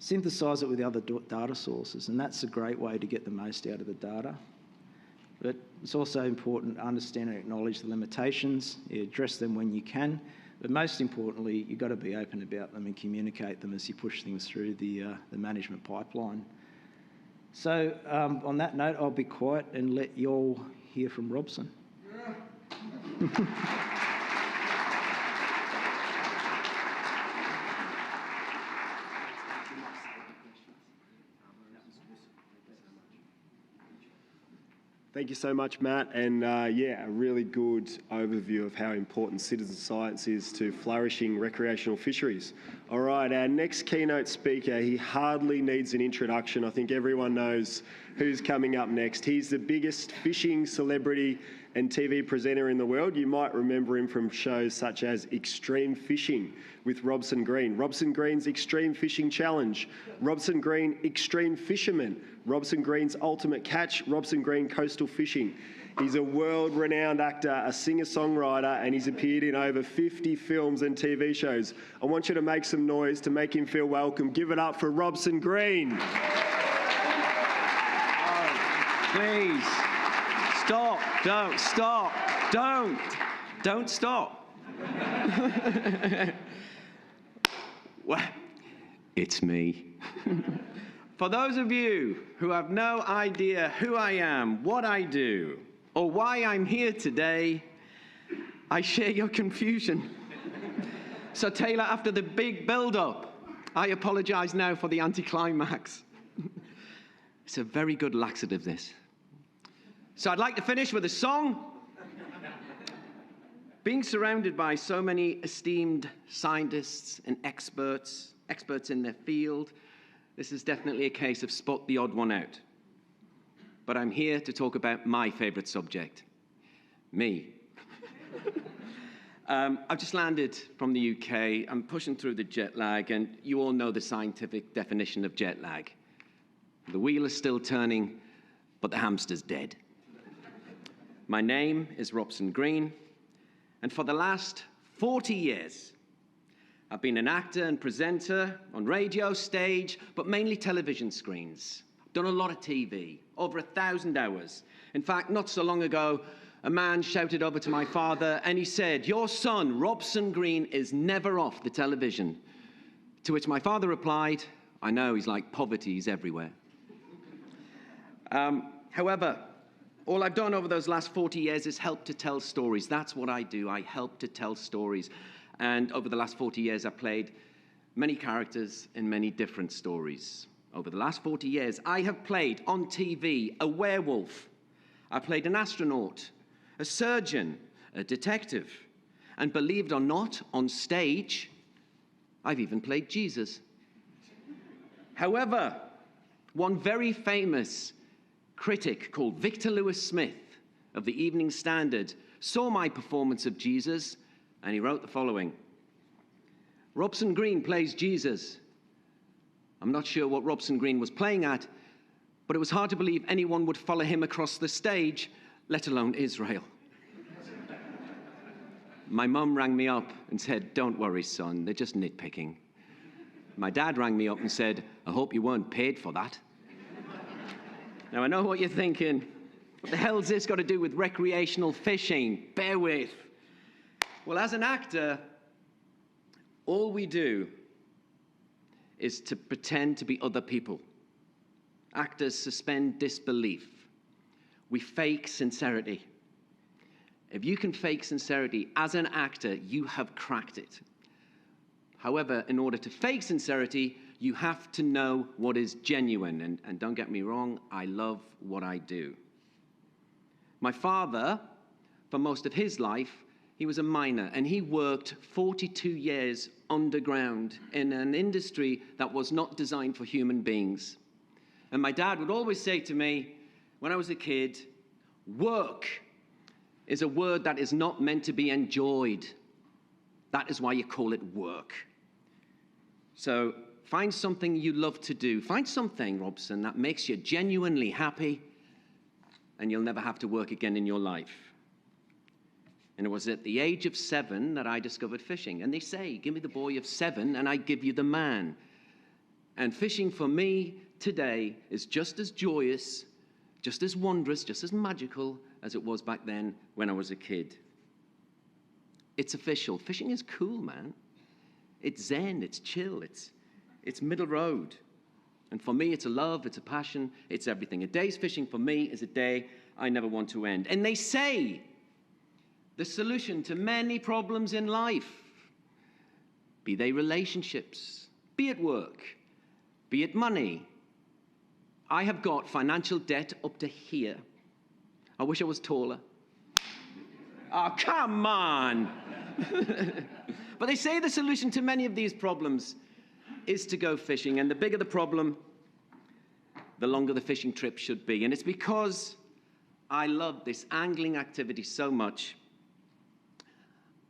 Synthesise it with other data sources, and that's a great way to get the most out of the data. But it's also important to understand and acknowledge the limitations, address them when you can, but most importantly, you've got to be open about them and communicate them as you push things through the management pipeline. So on that note, I'll be quiet and let you all hear from Robson. Thank you so much, Matt. And yeah, a really good overview of how important citizen science is to flourishing recreational fisheries. All right, our next keynote speaker, he hardly needs an introduction. I think everyone knows who's coming up next. He's the biggest fishing celebrity and TV presenter in the world. You might remember him from shows such as Extreme Fishing with Robson Green, Robson Green's Extreme Fishing Challenge, Robson Green Extreme Fisherman, Robson Green's Ultimate Catch, Robson Green Coastal Fishing. He's a world-renowned actor, a singer-songwriter, and he's appeared in over 50 films and TV shows. I want you to make some noise to make him feel welcome. Give it up for Robson Green. Please, stop, don't stop. Well, it's me. For those of you who have no idea who I am, what I do, or why I'm here today, I share your confusion. So Taylor, after the big build-up, I apologize now for the anticlimax. It's a very good laxative, this. So I'd like to finish with a song. Being surrounded by so many esteemed scientists and experts in their field, this is definitely a case of spot the odd one out. But I'm here to talk about my favorite subject, me. I've just landed from the UK. I'm pushing through the jet lag, and you all know the scientific definition of jet lag. The wheel is still turning, but the hamster's dead. My name is Robson Green, and for the last 40 years, I've been an actor and presenter on radio, stage, but mainly television screens. I've done a lot of TV, over 1,000 hours. In fact, not so long ago, a man shouted over to my father, and he said, "Your son, Robson Green, is never off the television." To which my father replied, "I know, he's like poverty, he's everywhere." However, all I've done over those last 40 years is help to tell stories. That's what I do. I help to tell stories. And over the last 40 years, I've played many characters in many different stories. Over the last 40 years, I have played on TV a werewolf. I played an astronaut, a surgeon, a detective. And believe it or not, on stage, I've even played Jesus. However, one very famous critic called Victor Lewis Smith of the Evening Standard saw my performance of Jesus, and he wrote the following: "Robson Green plays Jesus." I'm not sure what Robson Green was playing at, but it was hard to believe anyone would follow him across the stage, let alone Israel. My mum rang me up and said, "Don't worry, son, they're just nitpicking." My dad rang me up and said, "I hope you weren't paid for that." Now, I know what you're thinking. What the hell's this got to do with recreational fishing? Bear with. Well, as an actor, all we do is to pretend to be other people. Actors suspend disbelief. We fake sincerity. If you can fake sincerity as an actor, you have cracked it. However, in order to fake sincerity, you have to know what is genuine. And don't get me wrong, I love what I do. My father, for most of his life, he was a miner, and he worked 42 years underground in an industry that was not designed for human beings. And my dad would always say to me, when I was a kid, work is a word that is not meant to be enjoyed. That is why you call it work. So find something you love to do. Find something, Robson, that makes you genuinely happy, and you'll never have to work again in your life. And it was at the age of 7 that I discovered fishing. And they say, give me the boy of 7 and I give you the man. And fishing for me today is just as joyous, just as wondrous, just as magical as it was back then when I was a kid. It's official. Fishing is cool, man. It's zen, it's chill, it's middle road. And for me, it's a love, it's a passion, it's everything. A day's fishing for me is a day I never want to end. And they say the solution to many problems in life, be they relationships, be it work, be it money. I have got financial debt up to here. I wish I was taller. Oh, come on. But they say the solution to many of these problems is to go fishing. And the bigger the problem, the longer the fishing trip should be. And it's because I love this angling activity so much,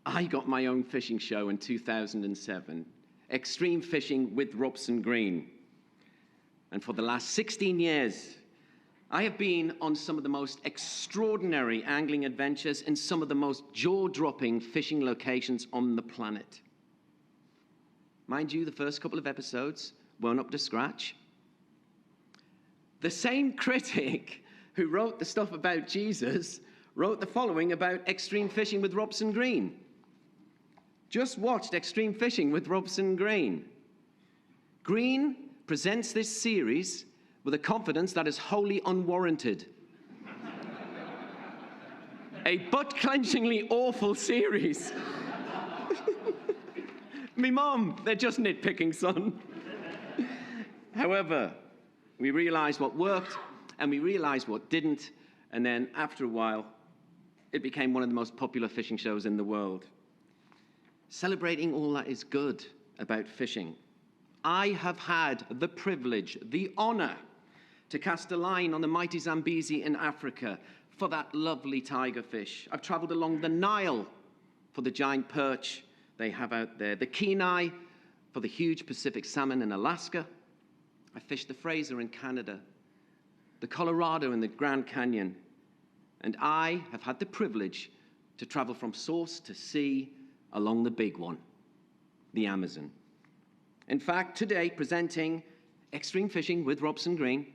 I got my own fishing show in 2007, Extreme Fishing with Robson Green. And for the last 16 years, I have been on some of the most extraordinary angling adventures in some of the most jaw-dropping fishing locations on the planet. Mind you, the first couple of episodes weren't up to scratch. The same critic who wrote the stuff about Jesus wrote the following about Extreme Fishing with Robson Green. Just watched Extreme Fishing with Robson Green. Green presents this series with a confidence that is wholly unwarranted. A butt-clenchingly awful series. Me mum, they're just nitpicking, son. However, we realized what worked and we realized what didn't, and then after a while, it became one of the most popular fishing shows in the world. Celebrating all that is good about fishing, I have had the privilege, the honor, to cast a line on the mighty Zambezi in Africa for that lovely tiger fish. I've traveled along the Nile for the giant perch they have out there, the Kenai for the huge Pacific salmon in Alaska. I fished the Fraser in Canada, the Colorado in the Grand Canyon, and I have had the privilege to travel from source to sea along the big one, the Amazon. In fact, today, presenting Extreme Fishing with Robson Green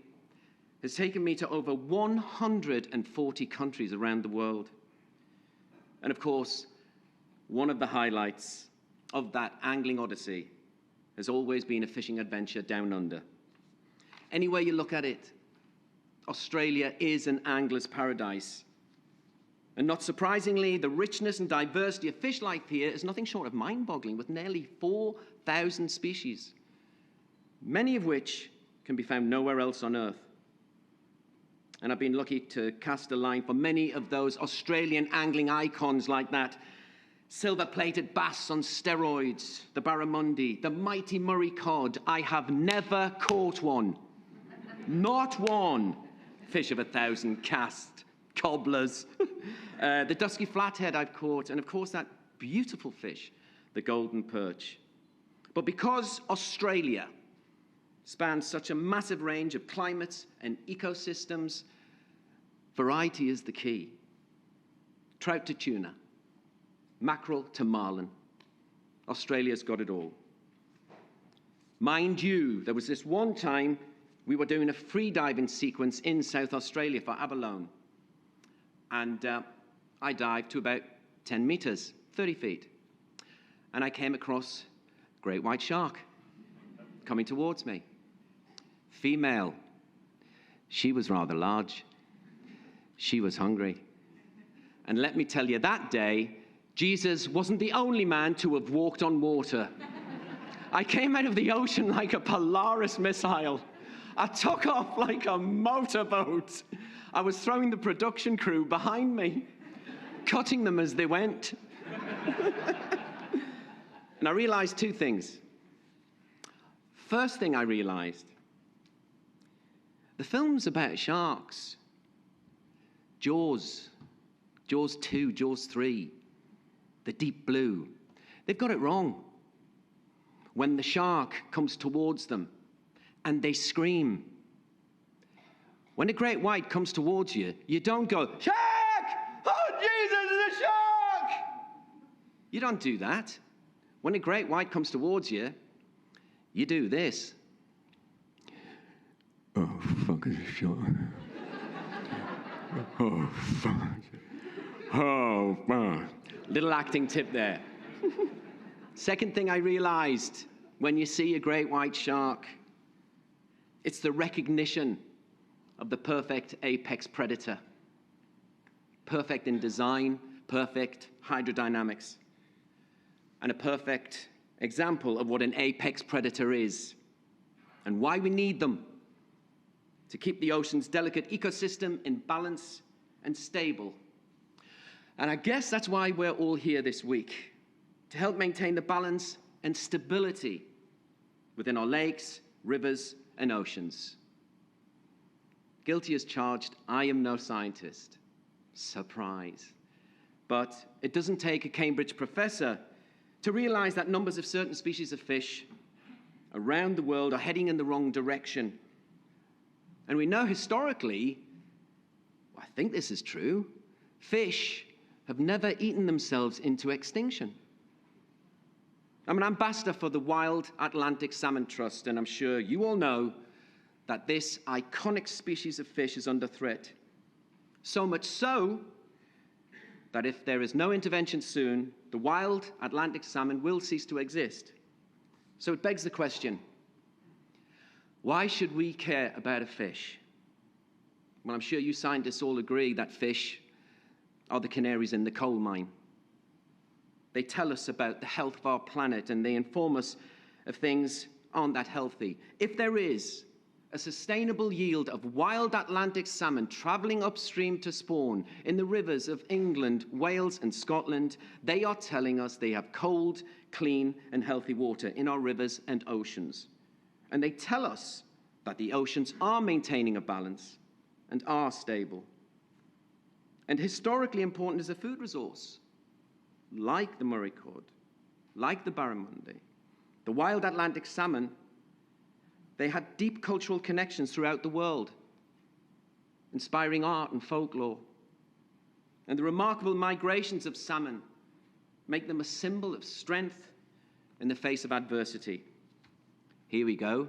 has taken me to over 140 countries around the world. And of course, one of the highlights of that angling odyssey has always been a fishing adventure down under. Any way you look at it, Australia is an angler's paradise. And not surprisingly, the richness and diversity of fish life here is nothing short of mind-boggling, with nearly 4,000 species, many of which can be found nowhere else on Earth. And I've been lucky to cast a line for many of those Australian angling icons like that silver-plated bass on steroids, the barramundi, the mighty Murray cod. I have never caught one, not one fish of 1,000 cast, cobblers, the dusky flathead I've caught, and of course that beautiful fish, the golden perch. But because Australia spans such a massive range of climates and ecosystems, variety is the key. Trout to tuna, mackerel to marlin, Australia's got it all. Mind you, there was this one time we were doing a free diving sequence in South Australia for abalone. And I dived to about 10 meters, 30 feet. And I came across a great white shark coming towards me. Female. She was rather large. She was hungry. And let me tell you, that day, Jesus wasn't the only man to have walked on water. I came out of the ocean like a Polaris missile. I took off like a motorboat. I was throwing the production crew behind me, cutting them as they went. And I realized two things. First thing I realized, the film's about sharks. Jaws, Jaws 2, Jaws 3, The Deep Blue. They've got it wrong. When the shark comes towards them and they scream. When a great white comes towards you, you don't go, "Shark! Oh, Jesus, it's a shark!" You don't do that. When a great white comes towards you, you do this. "Oh, fuck, it's a shark. Oh, fuck. Oh, fuck." Little acting tip there. Second thing I realized when you see a great white shark, it's the recognition of the perfect apex predator. Perfect in design, perfect hydrodynamics, and a perfect example of what an apex predator is and why we need them to keep the ocean's delicate ecosystem in balance and stable. And I guess that's why we're all here this week, to help maintain the balance and stability within our lakes, rivers, and oceans. Guilty as charged. I am no scientist. Surprise. But it doesn't take a Cambridge professor to realize that numbers of certain species of fish around the world are heading in the wrong direction. And we know historically, I think this is true, fish have never eaten themselves into extinction. I'm an ambassador for the Wild Atlantic Salmon Trust, and I'm sure you all know that this iconic species of fish is under threat. So much so that if there is no intervention soon, the wild Atlantic salmon will cease to exist. So it begs the question, why should we care about a fish? Well, I'm sure you scientists all agree that fish are the canaries in the coal mine. They tell us about the health of our planet, and they inform us of things aren't that healthy. If there is a sustainable yield of wild Atlantic salmon traveling upstream to spawn in the rivers of England, Wales, and Scotland, they are telling us they have cold, clean, and healthy water in our rivers and oceans. And they tell us that the oceans are maintaining a balance and are stable. And historically important as a food resource, like the Murray cod, like the barramundi, the wild Atlantic salmon. They had deep cultural connections throughout the world, inspiring art and folklore. And the remarkable migrations of salmon make them a symbol of strength in the face of adversity. Here we go,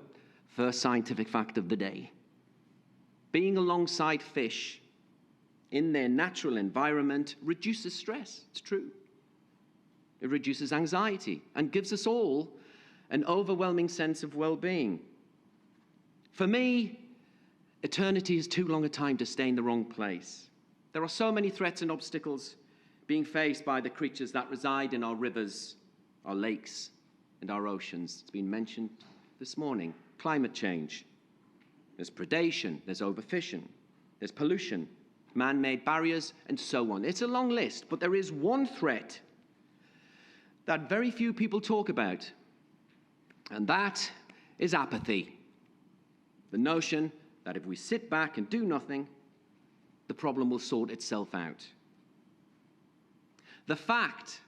first scientific fact of the day. Being alongside fish in their natural environment reduces stress, it's true. It reduces anxiety and gives us all an overwhelming sense of well-being. For me, eternity is too long a time to stay in the wrong place. There are so many threats and obstacles being faced by the creatures that reside in our rivers, our lakes, and our oceans. It's been mentioned this morning. Climate change. There's predation, there's overfishing, there's pollution, man-made barriers, and so on. It's a long list, but there is one threat that very few people talk about, and that is apathy. The notion that if we sit back and do nothing, the problem will sort itself out. The fact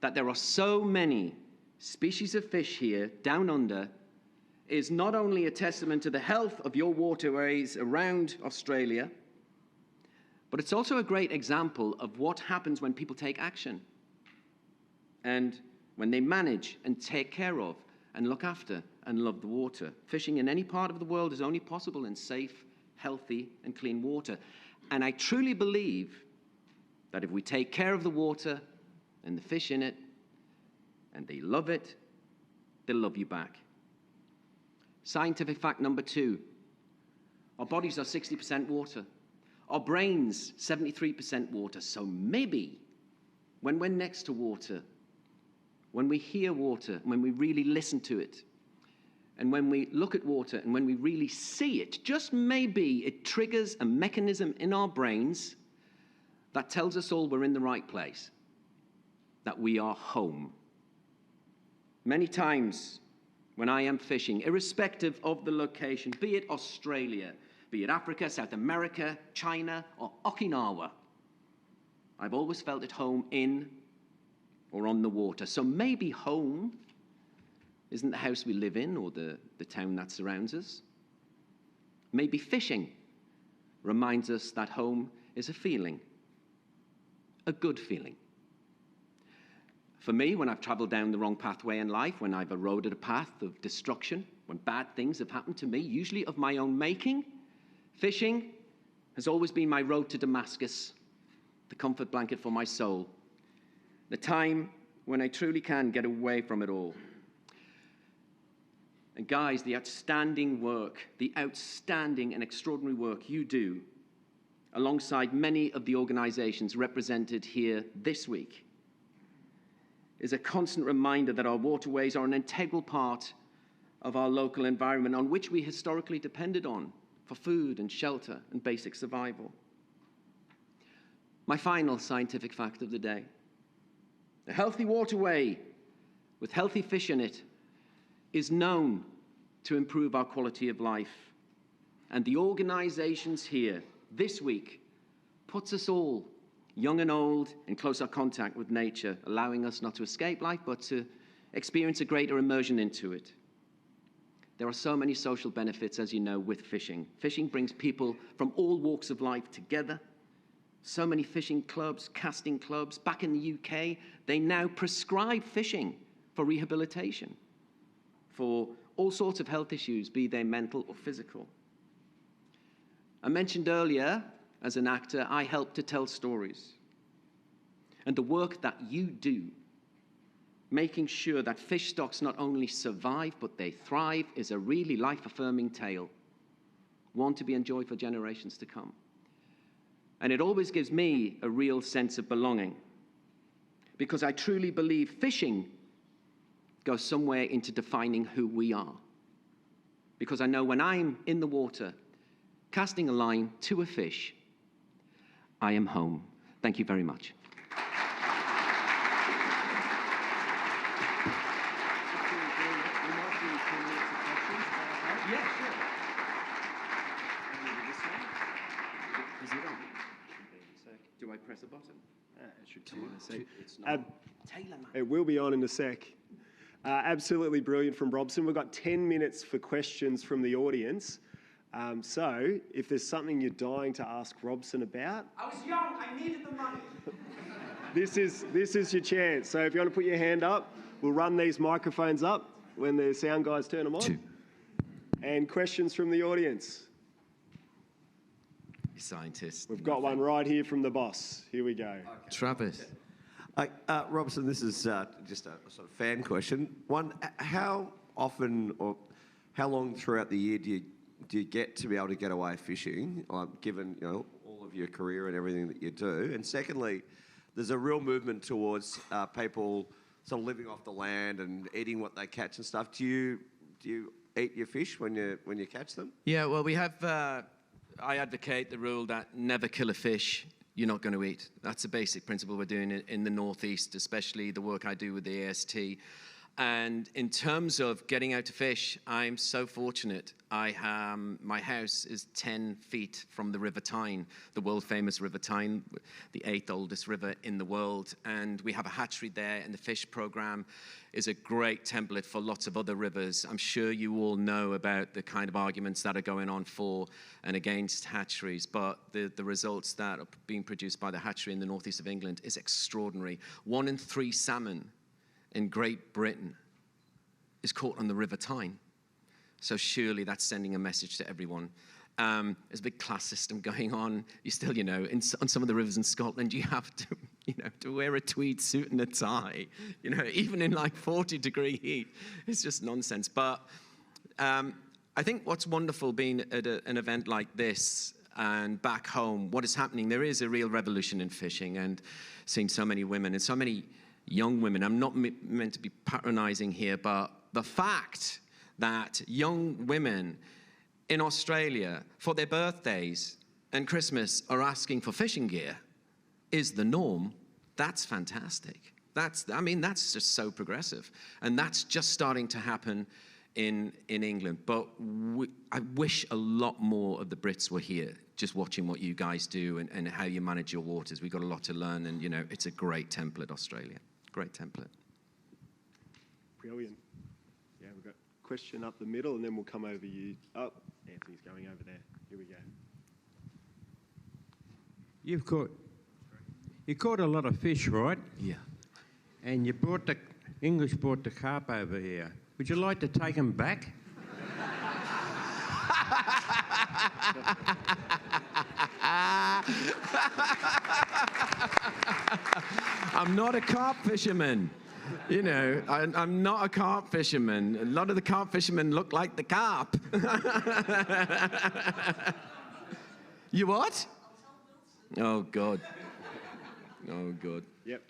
that there are so many species of fish here down under is not only a testament to the health of your waterways around Australia, but it's also a great example of what happens when people take action and when they manage and take care of and look after and love the water. Fishing in any part of the world is only possible in safe, healthy, and clean water. And I truly believe that if we take care of the water and the fish in it, and they love it, they'll love you back. Scientific fact number 2, our bodies are 60% water. Our brains, 73% water. So maybe when we're next to water, when we hear water, when we really listen to it, and when we look at water and when we really see it, just maybe it triggers a mechanism in our brains that tells us all we're in the right place, that we are home. Many times when I am fishing, irrespective of the location, be it Australia, be it Africa, South America, China, or Okinawa, I've always felt at home in or on the water. So maybe home isn't the house we live in or the town that surrounds us. Maybe fishing reminds us that home is a feeling, a good feeling. For me, when I've traveled down the wrong pathway in life, when I've eroded a path of destruction, when bad things have happened to me, usually of my own making, fishing has always been my road to Damascus, the comfort blanket for my soul, the time when I truly can get away from it all. And guys, the outstanding and extraordinary work you do, alongside many of the organizations represented here this week, is a constant reminder that our waterways are an integral part of our local environment on which we historically depended on for food and shelter and basic survival. My final scientific fact of the day. A healthy waterway with healthy fish in it is known to improve our quality of life. And the organisations here this week puts us all, young and old, in closer contact with nature, allowing us not to escape life, but to experience a greater immersion into it. There are so many social benefits, as you know, with fishing. Fishing brings people from all walks of life together. So many fishing clubs, casting clubs. Back in the UK, they now prescribe fishing for rehabilitation, for all sorts of health issues, be they mental or physical. I mentioned earlier, as an actor, I help to tell stories. And the work that you do, making sure that fish stocks not only survive, but they thrive, is a really life-affirming tale, one to be enjoyed for generations to come. And it always gives me a real sense of belonging, because I truly believe fishing goes somewhere into defining who we are. Because I know when I'm in the water, casting a line to a fish, I am home. Thank you very much. Yeah, sure. Is it on? Do I press a button? It should come on in a sec. It's not. Taylor, man. It will be on in a sec. Absolutely brilliant from Robson. We've got 10 minutes for questions from the audience. So if there's something you're dying to ask Robson about... I was young, I needed the money. This is your chance. So if you want to put your hand up, we'll run these microphones up when the sound guys turn them on. 2. And questions from the audience. You scientist. We've got one right here from the boss. Here we go. Okay. Travis. Robson, this is just a sort of fan question. One, how often or how long throughout the year do you get to be able to get away fishing, given all of your career and everything that you do? And secondly, there's a real movement towards people sort of living off the land and eating what they catch and stuff. Do you eat your fish when you catch them? Yeah, well, we have. I advocate the rule that never kill a fish you're not going to eat. That's a basic principle we're doing in the Northeast, especially the work I do with the AST. And in terms of getting out to fish, I'm so fortunate. My house is 10 feet from the River Tyne, the world-famous River Tyne, the 8th oldest river in the world. And we have a hatchery there, and the fish program is a great template for lots of other rivers. I'm sure you all know about the kind of arguments that are going on for and against hatcheries, but the results that are being produced by the hatchery in the northeast of England is extraordinary. 1 in 3 salmon in Great Britain is caught on the River Tyne. So surely that's sending a message to everyone. There's a big class system going on. You still, on some of the rivers in Scotland, you have to, to wear a tweed suit and a tie, even in like 40-degree heat. It's just nonsense. But I think what's wonderful being at an event like this and back home, what is happening, there is a real revolution in fishing, and seeing so many women and so many young women. I'm not meant to be patronizing here, but the fact that young women in Australia for their birthdays and Christmas are asking for fishing gear is the norm. That's fantastic. That's just so progressive. And that's just starting to happen in England. But I wish a lot more of the Brits were here, just watching what you guys do and how you manage your waters. We've got a lot to learn, and it's a great template, Australia. Great template. Brilliant. Yeah, we've got a question up the middle, and then we'll come over you. Oh, Anthony's going over there. Here we go. You caught a lot of fish, right? Yeah. And English brought the carp over here. Would you like to take them back? I'm not a carp fisherman. I'm not a carp fisherman. A lot of the carp fishermen look like the carp. You what? Oh, God. Oh, God. Yep.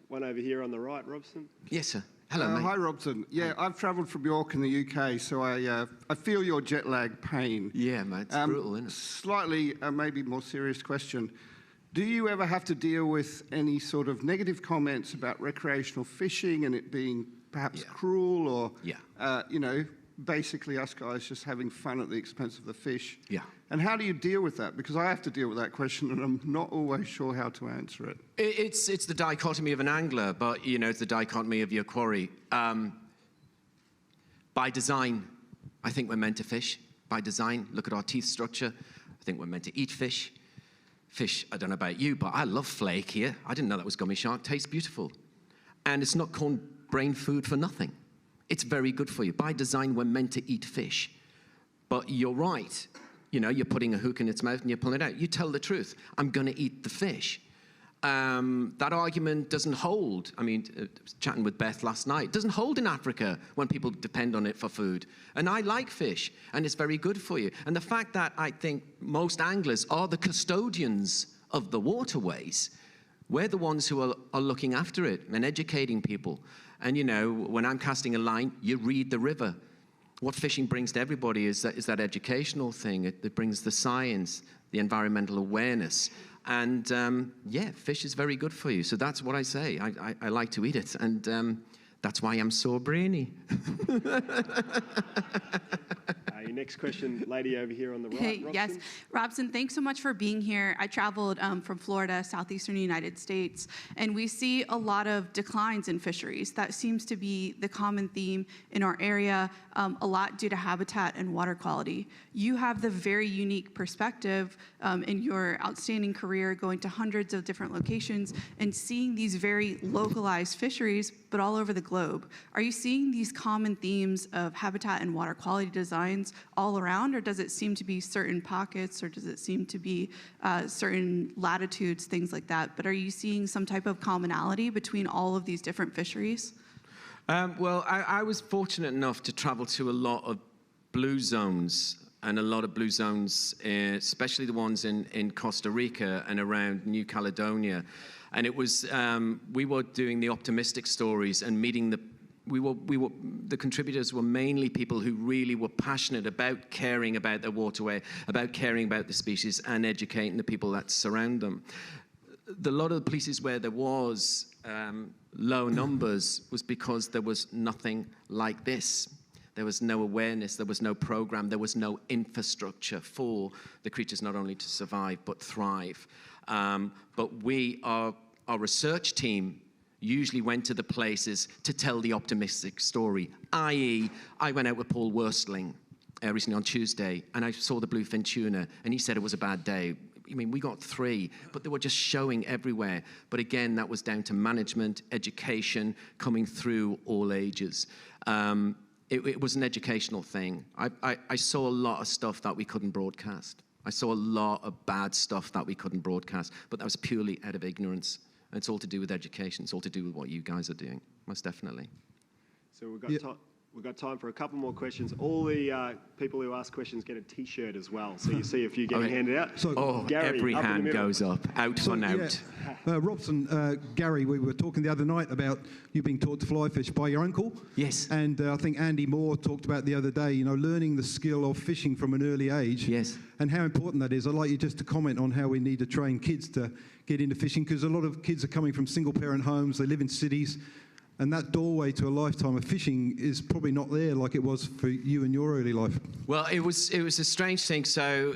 One over here on the right, Robson. Yes, sir. Hello, mate. Hi, Robson. Yeah, I've travelled from York in the UK, so I feel your jet lag pain. Yeah, mate, it's brutal, isn't it? Slightly, maybe more serious question. Do you ever have to deal with any sort of negative comments about recreational fishing and it being perhaps cruel or, basically us guys just having fun at the expense of the fish. Yeah. And how do you deal with that? Because I have to deal with that question, and I'm not always sure how to answer it. It's the dichotomy of an angler, but, you know, it's the dichotomy of your quarry. By design, I think we're meant to fish. By design, look at our teeth structure. I think we're meant to eat fish. Fish, I don't know about you, but I love flake here. I didn't know that was gummy shark. Tastes beautiful. And it's not corn brain food for nothing. It's very good for you. By design, we're meant to eat fish. But you're right. You know, you're putting a hook in its mouth and you're pulling it out. You tell the truth. I'm going to eat the fish. That argument doesn't hold. I mean, chatting with Beth last night, it doesn't hold in Africa when people depend on it for food. And I like fish, and it's very good for you. And the fact that I think most anglers are the custodians of the waterways, we're the ones who are looking after it and educating people. And, you know, when I'm casting a line, you read the river. What fishing brings to everybody is that educational thing. It brings the science, the environmental awareness. And, yeah, fish is very good for you. So that's what I say. I like to eat it. And that's why I'm so brainy. Your next question, lady over here on the right. Hey, Robson? yes. Robson, thanks so much for being here. I traveled from Florida, southeastern United States, and we see a lot of declines in fisheries. That seems to be the common theme in our area, a lot due to habitat and water quality. You have the very unique perspective in your outstanding career, going to hundreds of different locations and seeing these very localized fisheries, but all over the globe. Are you seeing these common themes of habitat and water quality designs all around, or does it seem to be certain pockets, or does it seem to be certain latitudes, things like that? But are you seeing some type of commonality between all of these different fisheries? Well, I was fortunate enough to travel to a lot of blue zones, and a lot of blue zones, especially the ones in Costa Rica and around New Caledonia. And it was, we were doing the optimistic stories and meeting the contributors were mainly people who really were passionate about caring about their waterway, about caring about the species and educating the people that surround them. A lot of the places where there was low numbers was because there was nothing like this. There was no awareness, there was no program, there was no infrastructure for the creatures not only to survive but thrive. But our research team usually went to the places to tell the optimistic story, i.e. I went out with Paul Worstling recently on Tuesday, and I saw the bluefin tuna, and he said it was a bad day. I mean, we got 3, but they were just showing everywhere. But again, that was down to management, education, coming through all ages. It was an educational thing. I saw a lot of stuff that we couldn't broadcast. I saw a lot of bad stuff that we couldn't broadcast, but that was purely out of ignorance. And it's all to do with education. It's all to do with what you guys are doing, most definitely. So we've got time for a couple more questions. All the people who ask questions get a T-shirt as well. So you see a few getting handed out. So, Gary, every up in the hand middle. goes up, out for out. Robson, Gary, we were talking the other night about you being taught to fly fish by your uncle. Yes. And I think Andy Moore talked about the other day, you know, learning the skill of fishing from an early age. Yes. And how important that is. I'd like you just to comment on how we need to train kids to get into fishing, because a lot of kids are coming from single-parent homes, they live in cities, and that doorway to a lifetime of fishing is probably not there like it was for you in your early life. Well, it was a strange thing. So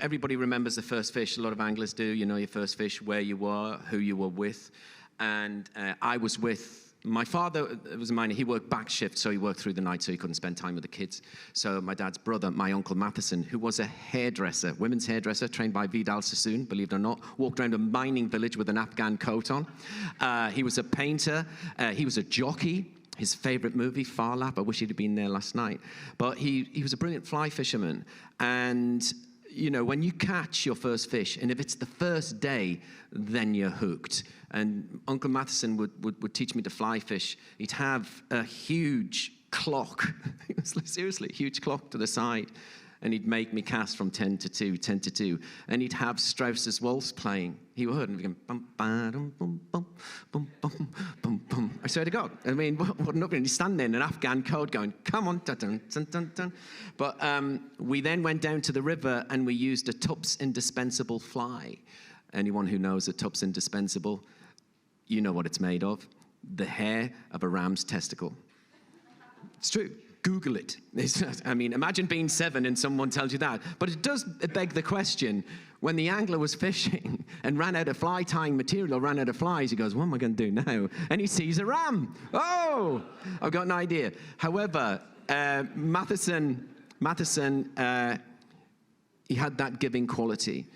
everybody remembers the first fish. A lot of anglers do. You know your first fish, where you were, who you were with. And I was with my father. Was a miner. He worked back shift, so he worked through the night, so he couldn't spend time with the kids. So my dad's brother, my uncle Matheson, who was a hairdresser, women's hairdresser, trained by Vidal Sassoon, believe it or not, walked around a mining village with an Afghan coat on. He was a painter. He was a jockey. His favourite movie, Far Lap. I wish he'd have been there last night. But he was a brilliant fly fisherman. And, you know, when you catch your first fish, and if it's the first day, then you're hooked. And Uncle Matheson would teach me to fly fish. He'd have a huge clock, seriously, a huge clock to the side. And he'd make me cast from 10 to 2, 10 to 2. And he'd have Strauss's waltz playing. He would, and he'd go, bum, ba-dum, bum, bum, bum, bum, bum, bum. I swear to God. I mean, what an opening. He's standing there in an Afghan code going, come on, dun, dun, dun, dun, dun. But we then went down to the river and we used a Tupp's indispensable fly. Anyone who knows a Tupp's indispensable, you know what it's made of. The hair of a ram's testicle. It's true. Google it. I mean, imagine being 7 and someone tells you that. But it does beg the question, when the angler was fishing and ran out of fly tying material, or ran out of flies, he goes, what am I going to do now? And he sees a ram. Oh, I've got an idea. However, Matheson, he had that giving quality,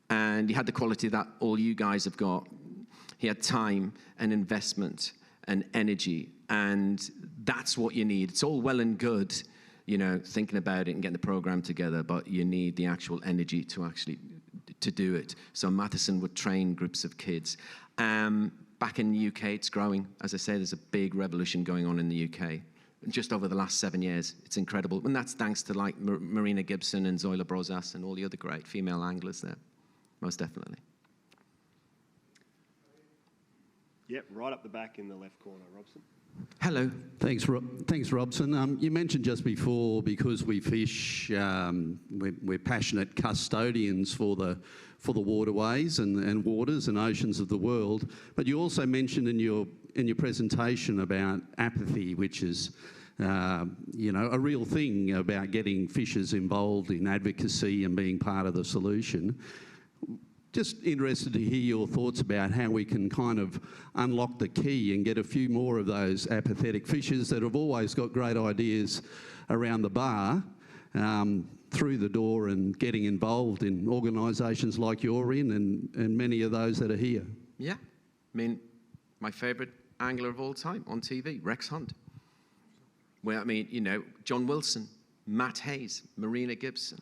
and he had the quality that all you guys have got. He had time and investment and energy, and that's what you need. It's all well and good, you know, thinking about it and getting the program together, but you need the actual energy to actually to do it. So Matheson would train groups of kids. Back in the UK, it's growing. As I say, there's a big revolution going on in the UK. Just over the last 7 years, it's incredible. And that's thanks to like Marina Gibson and Zoila Brozas and all the other great female anglers there, most definitely. Yep, right up the back in the left corner, Robson. Hello. Thanks, Robson. You mentioned just before, because we fish, we're passionate custodians for the waterways and waters and oceans of the world. But you also mentioned in your presentation about apathy, which is you know, a real thing about getting fishers involved in advocacy and being part of the solution. Just interested to hear your thoughts about how we can kind of unlock the key and get a few more of those apathetic fishers that have always got great ideas around the bar through the door and getting involved in organisations like you're in and many of those that are here. Yeah, I mean, my favourite angler of all time on TV, Rex Hunt. Well, I mean, you know, John Wilson, Matt Hayes, Marina Gibson,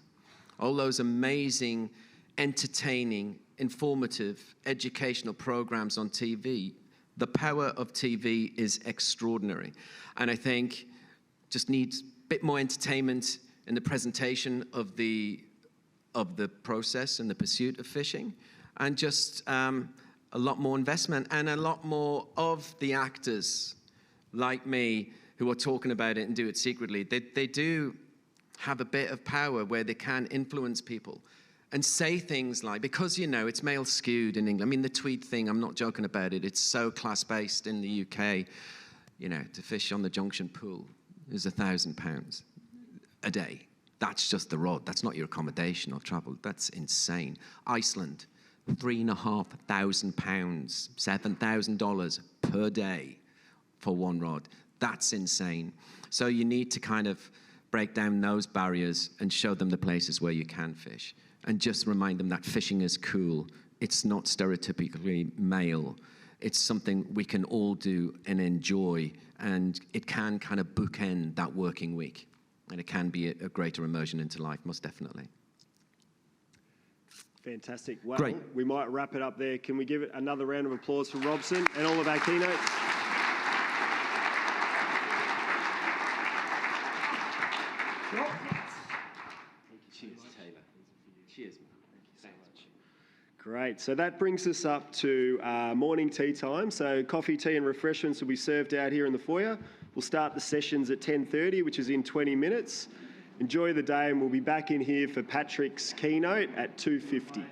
all those amazing, entertaining, informative, educational programs on TV. The power of TV is extraordinary. And I think just needs a bit more entertainment in the presentation of the process and the pursuit of fishing, and just a lot more investment and a lot more of the actors like me who are talking about it and do it secretly. They do have a bit of power where they can influence people and say things like, because, you know, it's male skewed in England. I mean, the tweed thing, I'm not joking about it. It's so class-based in the UK. You know, to fish on the Junction Pool is £1,000 a day. That's just the rod. That's not your accommodation or travel. That's insane. Iceland, £3,500, $7,000 per day for one rod. That's insane. So you need to kind of break down those barriers and show them the places where you can fish. And just remind them that fishing is cool. It's not stereotypically male. It's something we can all do and enjoy, and it can kind of bookend that working week. And it can be a greater immersion into life, most definitely. Fantastic. Well, Great. We might wrap it up there. Can we give it another round of applause for Robson and all of our keynotes? Cheers, Taylor. Cheers, man. Thank you so much. Great. So that brings us up to morning tea time. So coffee, tea and refreshments will be served out here in the foyer. We'll start the sessions at 10:30, which is in 20 minutes. Enjoy the day, and we'll be back in here for Patrick's keynote at 2:50.